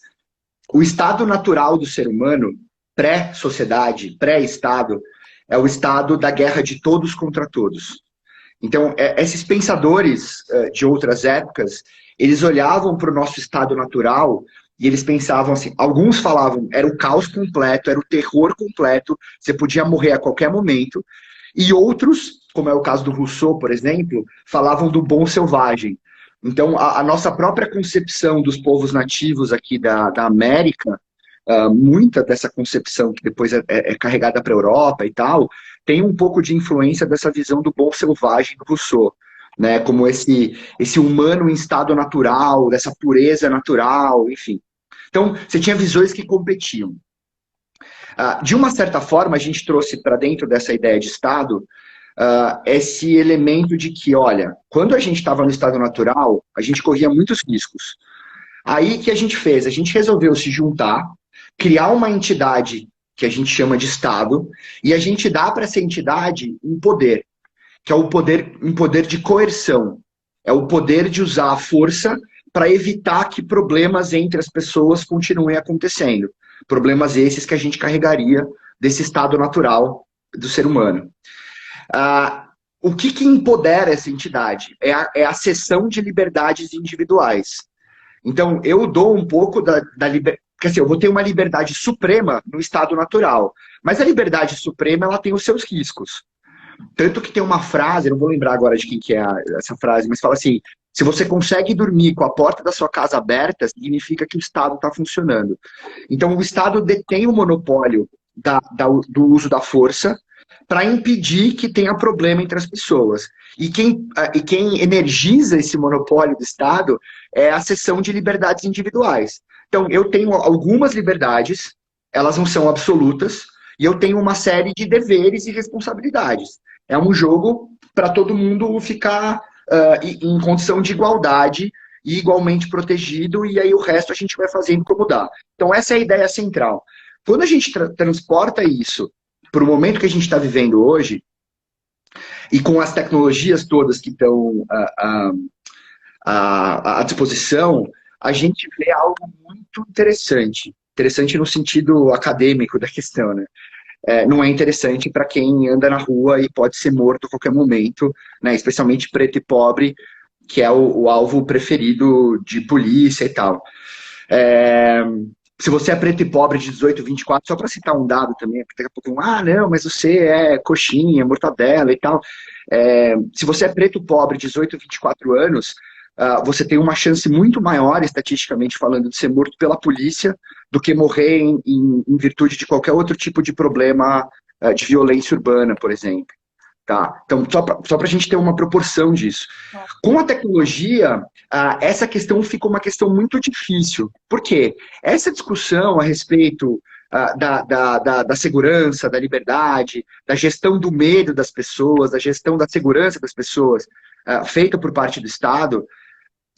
o estado natural do ser humano, pré-sociedade, pré-estado, é o estado da guerra de todos contra todos. Então, esses pensadores de outras épocas, eles olhavam para o nosso estado natural e eles pensavam assim, alguns falavam, era o caos completo, era o terror completo, você podia morrer a qualquer momento, e outros, como é o caso do Rousseau, por exemplo, falavam do bom selvagem. Então, a nossa própria concepção dos povos nativos aqui da América, muita dessa concepção que depois é carregada para a Europa e tal, tem um pouco de influência dessa visão do bom selvagem do Rousseau, né? Como esse humano em estado natural, dessa pureza natural, enfim. Então, você tinha visões que competiam. De uma certa forma, a gente trouxe para dentro dessa ideia de Estado esse elemento de que, olha, quando a gente estava no estado natural, a gente corria muitos riscos. Aí que a gente fez? A gente resolveu se juntar, criar uma entidade que a gente chama de Estado, e a gente dá para essa entidade um poder, que é um poder de coerção. É o poder de usar a força para evitar que problemas entre as pessoas continuem acontecendo. Problemas esses que a gente carregaria desse estado natural do ser humano. O que empodera essa entidade? É a cessão de liberdades individuais. Então, eu dou um pouco da liberdade. Quer dizer, eu vou ter uma liberdade suprema no estado natural. Mas a liberdade suprema, ela tem os seus riscos. Tanto que tem uma frase, não vou lembrar agora de quem que é essa frase, mas fala assim, se você consegue dormir com a porta da sua casa aberta, significa que o Estado está funcionando. Então, o Estado detém o monopólio do uso da força para impedir que tenha problema entre as pessoas. E quem energiza esse monopólio do Estado é a cessão de liberdades individuais. Então, eu tenho algumas liberdades, elas não são absolutas, e eu tenho uma série de deveres e responsabilidades. É um jogo para todo mundo ficar em condição de igualdade e igualmente protegido, e aí o resto a gente vai fazendo como dá. Então, essa é a ideia central. Quando a gente transporta isso para o momento que a gente está vivendo hoje, e com as tecnologias todas que estão à disposição, a gente vê algo muito interessante. Interessante no sentido acadêmico da questão, né? Não é interessante para quem anda na rua e pode ser morto a qualquer momento, né? Especialmente preto e pobre, que é o alvo preferido de polícia e tal. Se você é preto e pobre de 18, 24, só para citar um dado também, porque daqui a pouco, não, mas você é coxinha, mortadela e tal. Se você é preto e pobre de 18, 24 anos, você tem uma chance muito maior, estatisticamente falando, de ser morto pela polícia do que morrer em virtude de qualquer outro tipo de problema de violência urbana, por exemplo. Tá? Então, só para a gente ter uma proporção disso. Com a tecnologia, essa questão fica uma questão muito difícil. Por quê? Essa discussão a respeito da segurança, da liberdade, da gestão do medo das pessoas, da gestão da segurança das pessoas, feita por parte do Estado,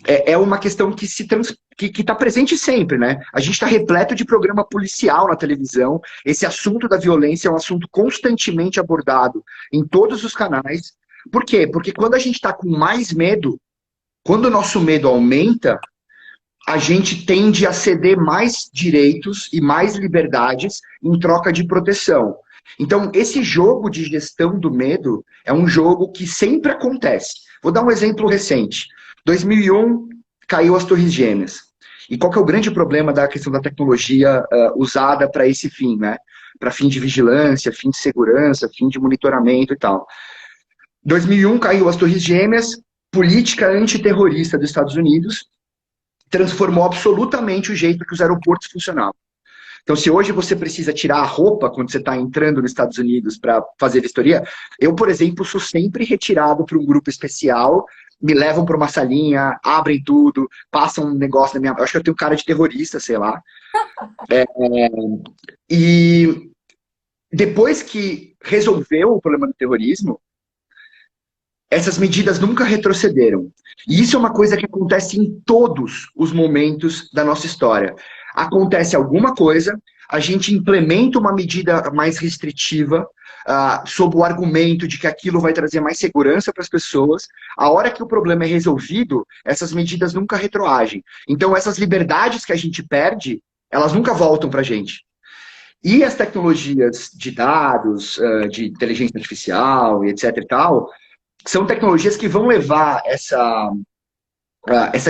é uma questão que está presente sempre, né? A gente está repleto de programa policial na televisão. Esse assunto da violência é um assunto constantemente abordado em todos os canais. Por quê? Porque quando a gente está com mais medo, quando o nosso medo aumenta, a gente tende a ceder mais direitos e mais liberdades em troca de proteção. Então, esse jogo de gestão do medo é um jogo que sempre acontece. Vou dar um exemplo recente. 2001, caiu as Torres Gêmeas. E qual que é o grande problema da questão da tecnologia usada para esse fim, né? Para fim de vigilância, fim de segurança, fim de monitoramento e tal. 2001, caiu as Torres Gêmeas, política antiterrorista dos Estados Unidos transformou absolutamente o jeito que os aeroportos funcionavam. Então, se hoje você precisa tirar a roupa quando você está entrando nos Estados Unidos para fazer vistoria, eu, por exemplo, sou sempre retirado para um grupo especial, me levam para uma salinha, abrem tudo, passam um negócio na minha... Eu acho que eu tenho cara de terrorista, sei lá. E depois que resolveu o problema do terrorismo, essas medidas nunca retrocederam. E isso é uma coisa que acontece em todos os momentos da nossa história. Acontece alguma coisa, a gente implementa uma medida mais restritiva, sob o argumento de que aquilo vai trazer mais segurança para as pessoas. A hora que o problema é resolvido, essas medidas nunca retroagem. Então, essas liberdades que a gente perde, elas nunca voltam para a gente. E as tecnologias de dados, de inteligência artificial e etc e tal, são tecnologias que vão levar essa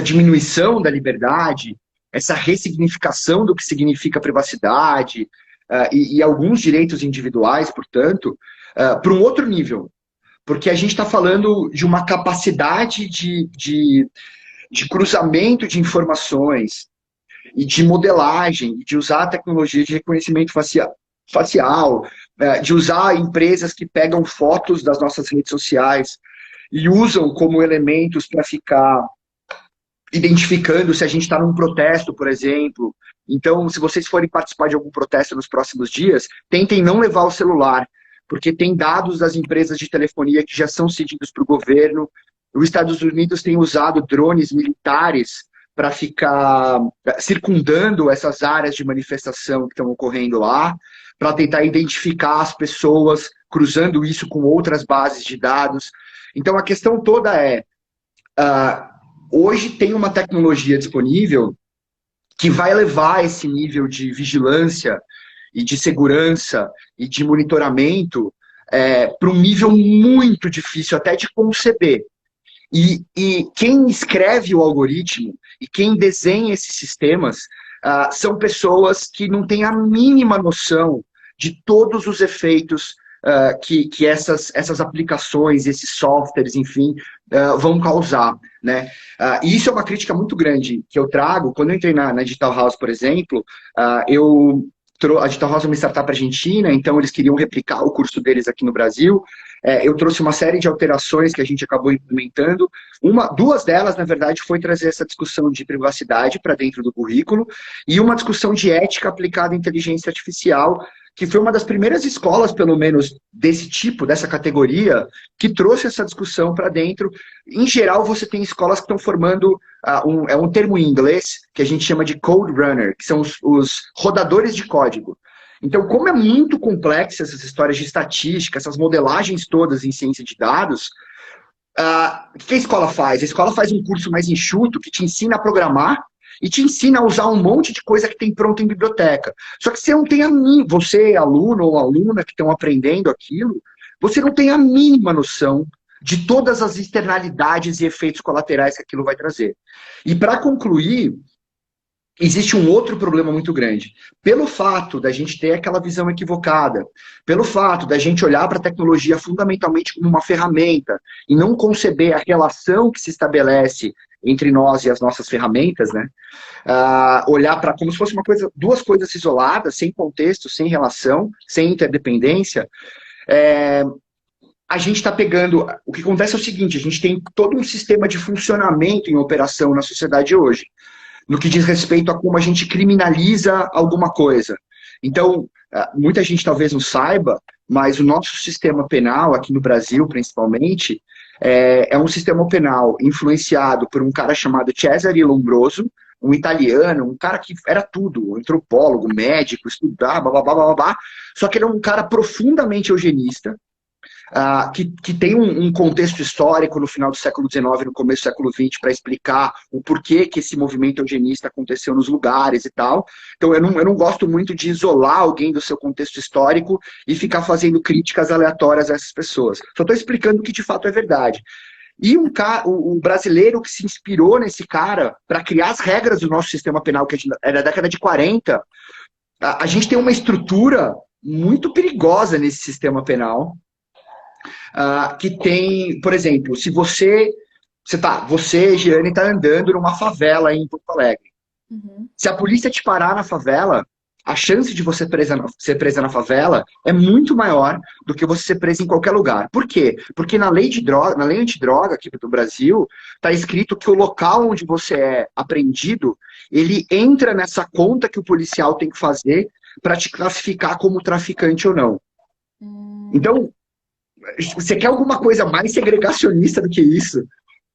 diminuição da liberdade, essa ressignificação do que significa privacidade e alguns direitos individuais, portanto, para um outro nível. Porque a gente está falando de uma capacidade de cruzamento de informações e de modelagem, de usar a tecnologia de reconhecimento facial, de usar empresas que pegam fotos das nossas redes sociais e usam como elementos para ficar identificando se a gente está num protesto, por exemplo. Então, se vocês forem participar de algum protesto nos próximos dias, tentem não levar o celular, porque tem dados das empresas de telefonia que já são cedidos para o governo. Os Estados Unidos têm usado drones militares para ficar circundando essas áreas de manifestação que estão ocorrendo lá, para tentar identificar as pessoas, cruzando isso com outras bases de dados. Então, a questão toda é, hoje tem uma tecnologia disponível que vai levar esse nível de vigilância e de segurança e de monitoramento para um nível muito difícil até de conceber. E quem escreve o algoritmo e quem desenha esses sistemas são pessoas que não têm a mínima noção de todos os efeitos que essas aplicações, esses softwares, enfim, vão causar, né? E isso é uma crítica muito grande que eu trago. Quando eu entrei na Digital House, por exemplo, a Digital House é uma startup argentina, então eles queriam replicar o curso deles aqui no Brasil. Eu trouxe uma série de alterações que a gente acabou implementando. Duas delas, na verdade, foi trazer essa discussão de privacidade para dentro do currículo e uma discussão de ética aplicada à inteligência artificial, que foi uma das primeiras escolas, pelo menos, desse tipo, dessa categoria, que trouxe essa discussão para dentro. Em geral, você tem escolas que estão formando, um termo em inglês, que a gente chama de code runner, que são os rodadores de código. Então, como é muito complexa essas histórias de estatística, essas modelagens todas em ciência de dados, o que a escola faz? A escola faz um curso mais enxuto, que te ensina a programar, e te ensina a usar um monte de coisa que tem pronto em biblioteca. Só que você não tem você, aluno ou aluna que estão aprendendo aquilo, você não tem a mínima noção de todas as externalidades e efeitos colaterais que aquilo vai trazer. E para concluir, existe um outro problema muito grande. Pelo fato da gente ter aquela visão equivocada, pelo fato da gente olhar para a tecnologia fundamentalmente como uma ferramenta e não conceber a relação que se estabelece entre nós e as nossas ferramentas, né? Olhar para como se fosse duas coisas isoladas, sem contexto, sem relação, sem interdependência. A gente está pegando... O que acontece é o seguinte, a gente tem todo um sistema de funcionamento em operação na sociedade hoje, no que diz respeito a como a gente criminaliza alguma coisa. Então, muita gente talvez não saiba, mas o nosso sistema penal, aqui no Brasil principalmente, é um sistema penal influenciado por um cara chamado Cesare Lombroso, um italiano, um cara que era tudo, um antropólogo, médico, estudava, blá, blá, blá, blá, blá, só que ele é um cara profundamente eugenista, que tem um contexto histórico no final do século XIX, no começo do século XX, para explicar o porquê que esse movimento eugenista aconteceu nos lugares e tal. Então, eu não gosto muito de isolar alguém do seu contexto histórico e ficar fazendo críticas aleatórias a essas pessoas. Só estou explicando o que de fato é verdade. E o brasileiro que se inspirou nesse cara para criar as regras do nosso sistema penal, que é da década de 40, a gente tem uma estrutura muito perigosa nesse sistema penal, que tem, por exemplo, se você, Giane, está andando numa favela aí em Porto Alegre. Uhum. Se a polícia te parar na favela, a chance de você ser presa na favela é muito maior do que você ser presa em qualquer lugar. Por quê? Porque na lei antidroga aqui do Brasil, está escrito que o local onde você é apreendido, ele entra nessa conta que o policial tem que fazer para te classificar como traficante ou não. Então, você quer alguma coisa mais segregacionista do que isso,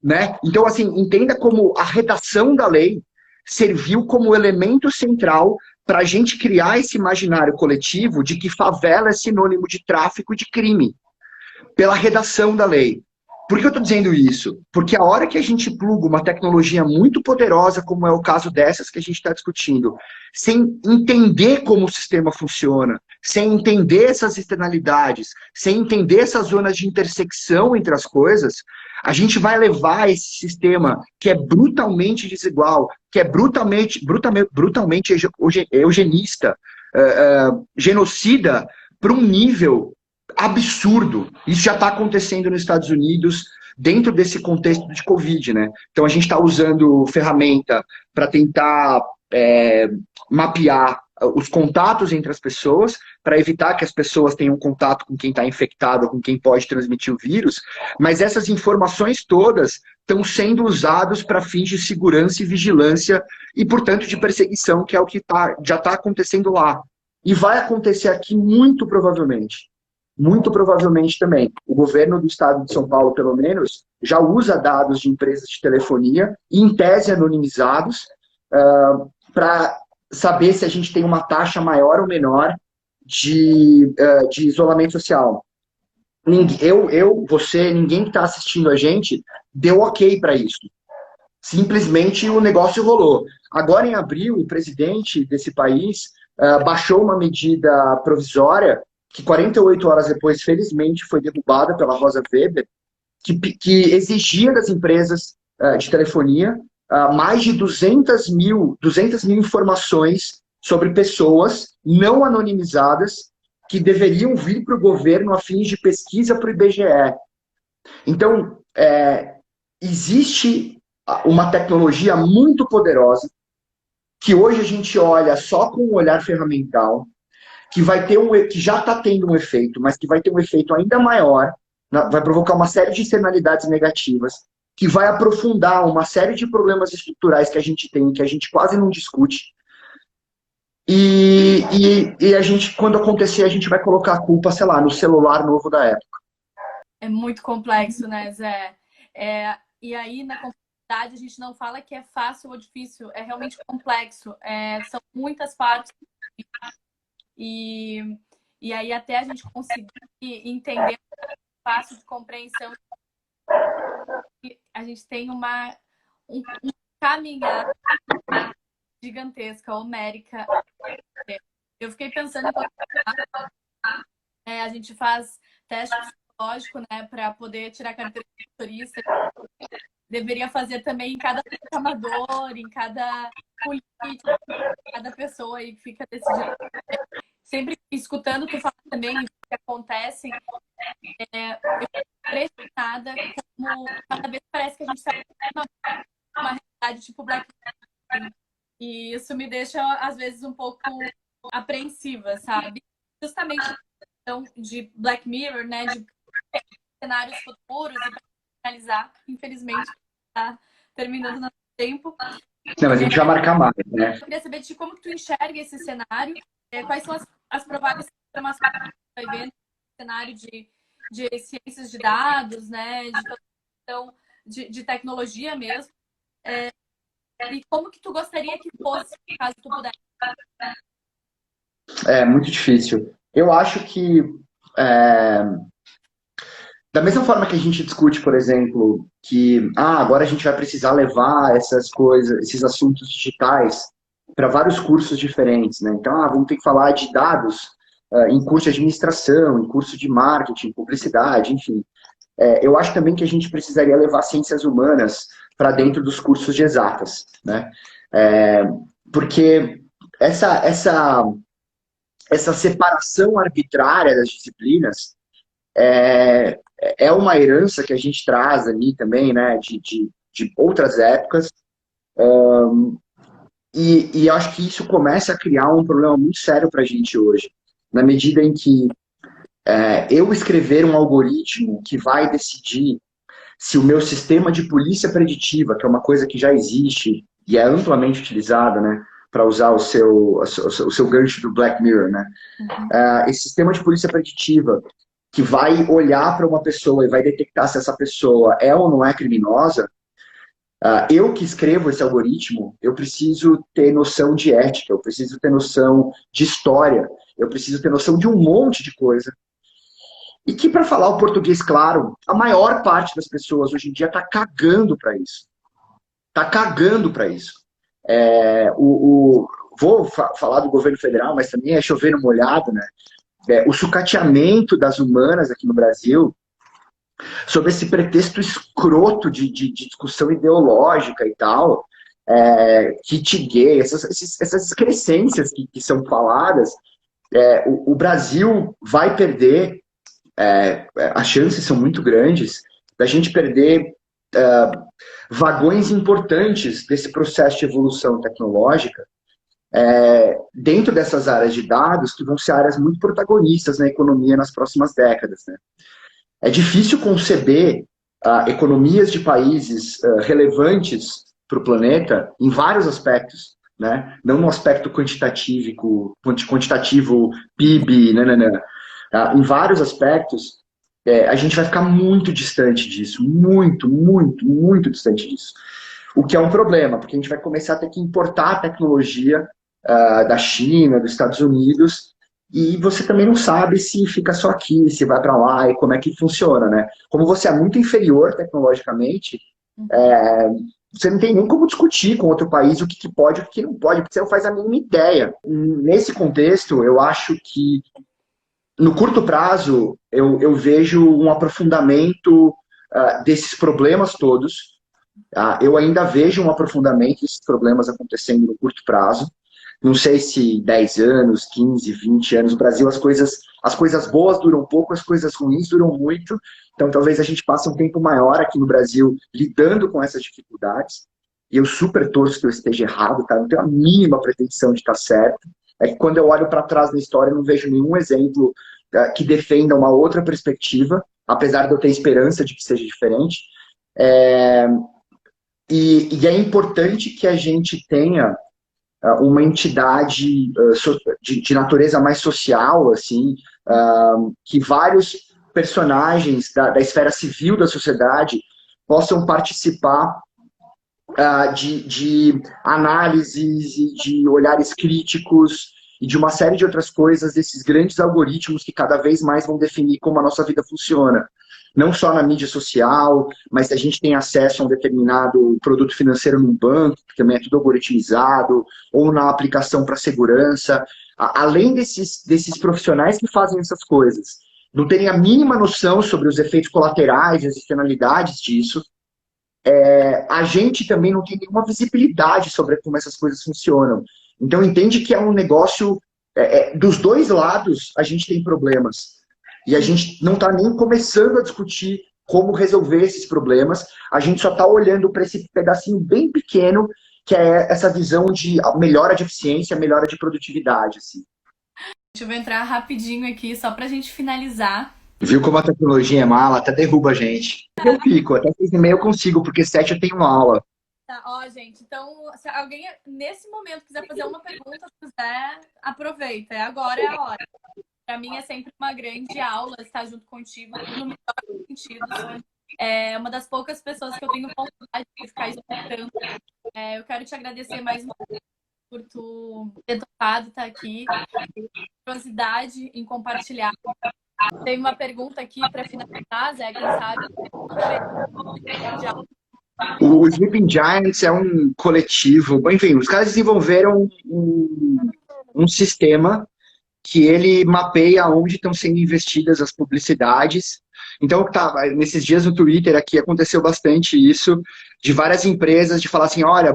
né? Então, assim, entenda como a redação da lei serviu como elemento central para a gente criar esse imaginário coletivo de que favela é sinônimo de tráfico e de crime, pela redação da lei. Por que eu estou dizendo isso? Porque a hora que a gente pluga uma tecnologia muito poderosa, como é o caso dessas que a gente está discutindo, sem entender como o sistema funciona, sem entender essas externalidades, sem entender essas zonas de intersecção entre as coisas, a gente vai levar esse sistema que é brutalmente desigual, que é brutalmente eugenista, genocida, para um nível absurdo. Isso já está acontecendo nos Estados Unidos dentro desse contexto de Covid, né? Então a gente está usando ferramenta para tentar mapear os contatos entre as pessoas, para evitar que as pessoas tenham contato com quem está infectado, com quem pode transmitir o vírus, mas essas informações todas estão sendo usadas para fins de segurança e vigilância e, portanto, de perseguição, que é o que já está acontecendo lá. E vai acontecer aqui muito provavelmente. Muito provavelmente também. O governo do estado de São Paulo, pelo menos, já usa dados de empresas de telefonia, em tese anonimizados, para saber se a gente tem uma taxa maior ou menor de isolamento social. Você, ninguém que está assistindo a gente deu ok para isso. Simplesmente o negócio rolou. Agora, em abril, o presidente desse país baixou uma medida provisória que 48 horas depois, felizmente, foi derrubada pela Rosa Weber, que exigia das empresas de telefonia mais de 200 mil informações sobre pessoas não anonimizadas que deveriam vir para o governo a fins de pesquisa para o IBGE. Então, existe uma tecnologia muito poderosa que hoje a gente olha só com um olhar ferramental, que já está tendo um efeito, mas que vai ter um efeito ainda maior, vai provocar uma série de externalidades negativas, que vai aprofundar uma série de problemas estruturais que a gente tem, que a gente quase não discute. E a gente, quando acontecer, a gente vai colocar a culpa, sei lá, no celular novo da época. É muito complexo, né, Zé? E aí, na complexidade, a gente não fala que é fácil ou difícil, é realmente complexo. São muitas partes. E aí, até a gente conseguir entender fácil de compreensão, a gente tem um caminhada gigantesca, homérica. Eu fiquei pensando a gente faz teste psicológico, né, para poder tirar a carteira de motorista. Deveria fazer também em cada reclamador, em cada político, cada pessoa aí que fica decidindo. Sempre escutando tu falar também o que acontece, eu fico impressionada como cada vez parece que a gente está uma realidade tipo Black Mirror. E isso me deixa, às vezes, um pouco apreensiva, sabe? Justamente a questão de Black Mirror, né? De cenários futuros e para finalizar, infelizmente, está terminando nosso tempo. Não, mas a gente vai marcar mais, né? Eu queria saber de como que tu enxerga esse cenário, quais são as prováveis transformações que vai ver no cenário de ciências de dados, né? De todas questão de tecnologia mesmo. E como que tu gostaria que fosse, caso tu pudesse? É muito difícil. Eu acho que, é, da mesma forma que a gente discute, por exemplo, que agora a gente vai precisar levar essas coisas, esses assuntos digitais para vários cursos diferentes, né? Então, vamos ter que falar de dados em curso de administração, em curso de marketing, publicidade, enfim. Eu acho também que a gente precisaria levar ciências humanas para dentro dos cursos de exatas, né? É, porque essa separação arbitrária das disciplinas é, é uma herança que a gente traz ali também, né, de outras épocas, e acho que isso começa a criar um problema muito sério para a gente hoje, na medida em que eu escrever um algoritmo que vai decidir se o meu sistema de polícia preditiva, que é uma coisa que já existe e é amplamente utilizada, né, para usar o seu gancho do Black Mirror, né, esse sistema de polícia preditiva que vai olhar para uma pessoa e vai detectar se essa pessoa é ou não é criminosa, eu que escrevo esse algoritmo, eu preciso ter noção de ética, eu preciso ter noção de história, eu preciso ter noção de um monte de coisa. E que, para falar o português claro, a maior parte das pessoas hoje em dia está cagando para isso. Está cagando para isso. Vou falar do governo federal, mas também é chover no molhado, né? O sucateamento das humanas aqui no Brasil, sob esse pretexto escroto de discussão ideológica e tal, kit gay, essas excrescências que são faladas, o Brasil vai perder, as chances são muito grandes da gente perder vagões importantes desse processo de evolução tecnológica dentro dessas áreas de dados que vão ser áreas muito protagonistas na economia nas próximas décadas, né? É difícil conceber economias de países relevantes para o planeta em vários aspectos, né? Não no aspecto quantitativo PIB, em vários aspectos, a gente vai ficar muito distante disso, muito, muito, muito distante disso. O que é um problema, porque a gente vai começar a ter que importar a tecnologia da China, dos Estados Unidos, e você também não sabe se fica só aqui, se vai para lá e como é que funciona, né? Como você é muito inferior tecnologicamente, você não tem nem como discutir com outro país o que pode e o que não pode, porque você não faz a mínima ideia. Nesse contexto, eu acho que no curto prazo eu vejo um aprofundamento desses problemas todos. Eu ainda vejo um aprofundamento desses problemas acontecendo no curto prazo. Não sei se 10 anos, 15, 20 anos. No Brasil, as coisas boas duram pouco, as coisas ruins duram muito. Então, talvez a gente passe um tempo maior aqui no Brasil lidando com essas dificuldades. E eu super torço que eu esteja errado, tá? Não tenho a mínima pretensão de estar certo. É que quando eu olho para trás na história, eu não vejo nenhum exemplo que defenda uma outra perspectiva, apesar de eu ter esperança de que seja diferente. E é importante que a gente tenha uma entidade de natureza mais social, assim, que vários personagens da esfera civil da sociedade possam participar de análises e de olhares críticos e de uma série de outras coisas desses grandes algoritmos que cada vez mais vão definir como a nossa vida funciona. Não só na mídia social, mas se a gente tem acesso a um determinado produto financeiro num banco, que também é tudo algoritmizado, ou na aplicação para segurança. Além desses profissionais que fazem essas coisas, não terem a mínima noção sobre os efeitos colaterais e as externalidades disso, a gente também não tem nenhuma visibilidade sobre como essas coisas funcionam. Então, entende que é um negócio... dos dois lados, a gente tem problemas. E a gente não está nem começando a discutir como resolver esses problemas. A gente só está olhando para esse pedacinho bem pequeno, que é essa visão de melhora de eficiência, melhora de produtividade. Assim. Deixa eu entrar rapidinho aqui, só para a gente finalizar. Viu como a tecnologia é mala? Até derruba a gente. Eu fico, até 6h30 eu consigo, porque 7 eu tenho uma aula. Tá, gente, então, se alguém nesse momento quiser fazer uma pergunta, se quiser, aproveita. Agora é a hora. Para mim é sempre uma grande aula estar junto contigo, no melhor dos sentidos. É uma das poucas pessoas que eu tenho vontade de ficar escutando. Eu quero te agradecer mais uma vez por tu ter topado estar aqui, curiosidade em compartilhar. Tem uma pergunta aqui para finalizar, Zé, quem sabe? O Sleeping Giants é um coletivo. Bom, enfim, os caras desenvolveram um sistema que ele mapeia onde estão sendo investidas as publicidades. Então, tá, nesses dias no Twitter aqui aconteceu bastante isso, de várias empresas de falar assim, olha,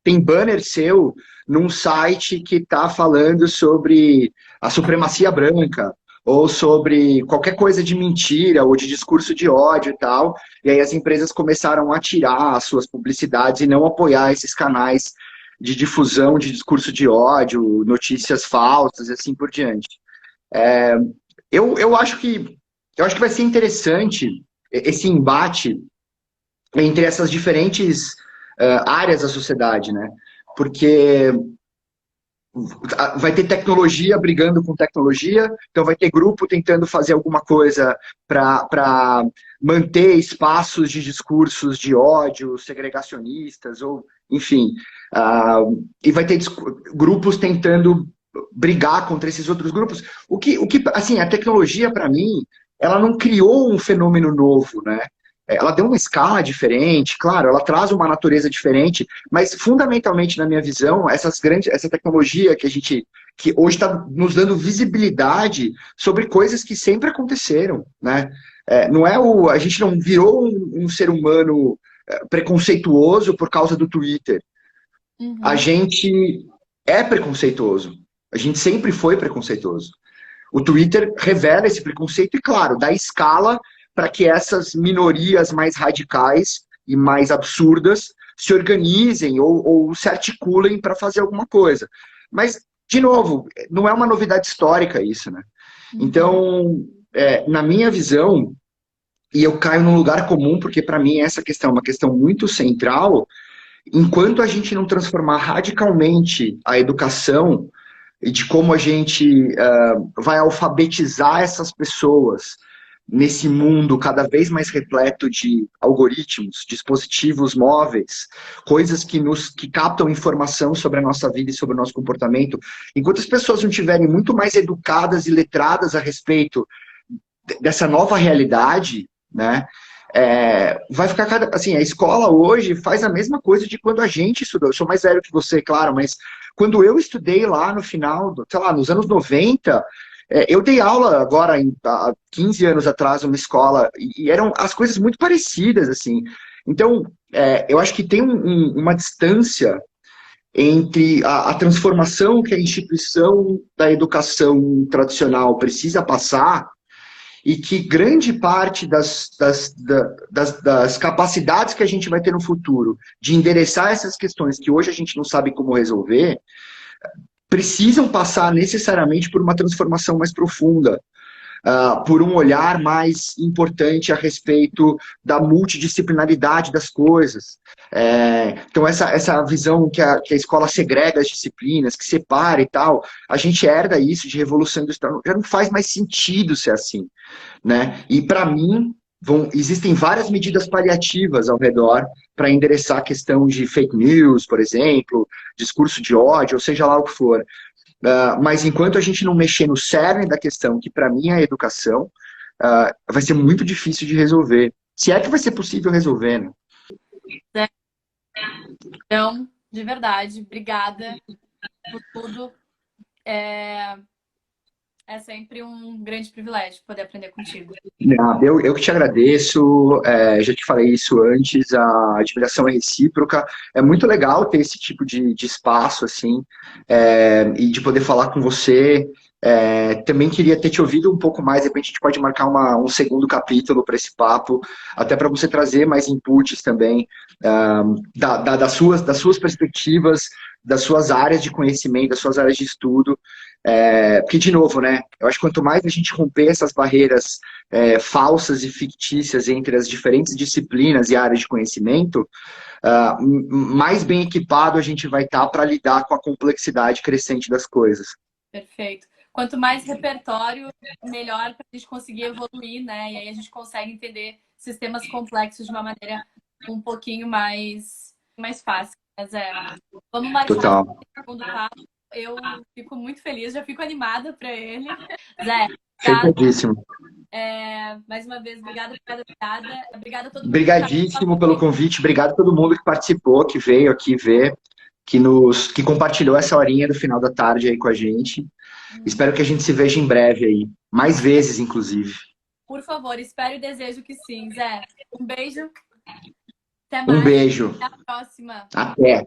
tem banner seu num site que está falando sobre a supremacia branca, ou sobre qualquer coisa de mentira, ou de discurso de ódio e tal, e aí as empresas começaram a tirar as suas publicidades e não apoiar esses canais de difusão de discurso de ódio, notícias falsas e assim por diante. É, eu acho que vai ser interessante esse embate entre essas diferentes áreas da sociedade, né? Porque vai ter tecnologia brigando com tecnologia, então vai ter grupo tentando fazer alguma coisa para manter espaços de discursos de ódio, segregacionistas, ou enfim, e vai ter grupos tentando brigar contra esses outros grupos. Assim, a tecnologia, para mim, ela não criou um fenômeno novo, né? Ela deu uma escala diferente, claro, ela traz uma natureza diferente, mas fundamentalmente, na minha visão, essa tecnologia que hoje está nos dando visibilidade sobre coisas que sempre aconteceram, né? Não é a gente não virou um ser humano preconceituoso por causa do Twitter. A Uhum. gente é preconceituoso. A gente sempre foi preconceituoso. O Twitter revela esse preconceito e, claro, dá escala para que essas minorias mais radicais e mais absurdas se organizem ou se articulem para fazer alguma coisa. Mas, de novo, não é uma novidade histórica isso, né? Uhum. Então, na minha visão, e eu caio num lugar comum, porque para mim essa questão é uma questão muito central, enquanto a gente não transformar radicalmente a educação e de como a gente vai alfabetizar essas pessoas nesse mundo cada vez mais repleto de algoritmos, dispositivos móveis, coisas que captam informação sobre a nossa vida e sobre o nosso comportamento, enquanto as pessoas não estiverem muito mais educadas e letradas a respeito dessa nova realidade, né? Vai ficar assim, a escola hoje faz a mesma coisa de quando a gente estudou. Eu sou mais velho que você, claro, mas quando eu estudei lá no final, sei lá, nos anos 90, eu dei aula agora, há 15 anos atrás, numa escola, e eram as coisas muito parecidas, assim. Então, eu acho que tem uma distância entre a transformação que a instituição da educação tradicional precisa passar e que grande parte das capacidades que a gente vai ter no futuro de endereçar essas questões que hoje a gente não sabe como resolver, precisam passar necessariamente por uma transformação mais profunda, por um olhar mais importante a respeito da multidisciplinaridade das coisas. Então, essa visão que a escola segrega as disciplinas, que separa e tal, a gente herda isso de revolução industrial, já não faz mais sentido ser assim, né? E, para mim, existem várias medidas paliativas ao redor para endereçar a questão de fake news, por exemplo, discurso de ódio, ou seja lá o que for. Mas enquanto a gente não mexer no cerne da questão, que para mim é a educação, vai ser muito difícil de resolver. Se é que vai ser possível resolver, né? Zé, então, de verdade, obrigada por tudo. É sempre um grande privilégio poder aprender contigo. Eu que te agradeço, já te falei isso antes, a admiração é recíproca, é muito legal ter esse tipo de espaço, assim, e de poder falar com você. Também queria ter te ouvido um pouco mais, de repente a gente pode marcar um segundo capítulo para esse papo, até para você trazer mais inputs também, das suas perspectivas, das suas áreas de conhecimento, das suas áreas de estudo, porque, de novo, né, eu acho que quanto mais a gente romper essas barreiras falsas e fictícias entre as diferentes disciplinas e áreas de conhecimento, mais bem equipado a gente vai estar para lidar com a complexidade crescente das coisas. Perfeito. Quanto mais repertório, melhor para a gente conseguir evoluir, né? E aí a gente consegue entender sistemas complexos de uma maneira um pouquinho mais fácil. Mas vamos marcar Total. o segundo passo. Eu fico muito feliz, já fico animada para ele. Zé, Fechadíssimo. mais uma vez, obrigada. Obrigada a todo mundo que Obrigadíssimo pelo convite, obrigado a todo mundo que participou, que veio aqui ver, que compartilhou essa horinha do final da tarde aí com a gente. Espero que a gente se veja em breve aí, mais vezes, inclusive. Por favor, espero e desejo que sim, Zé. Um beijo. Até mais. Um beijo. Até a próxima. Até.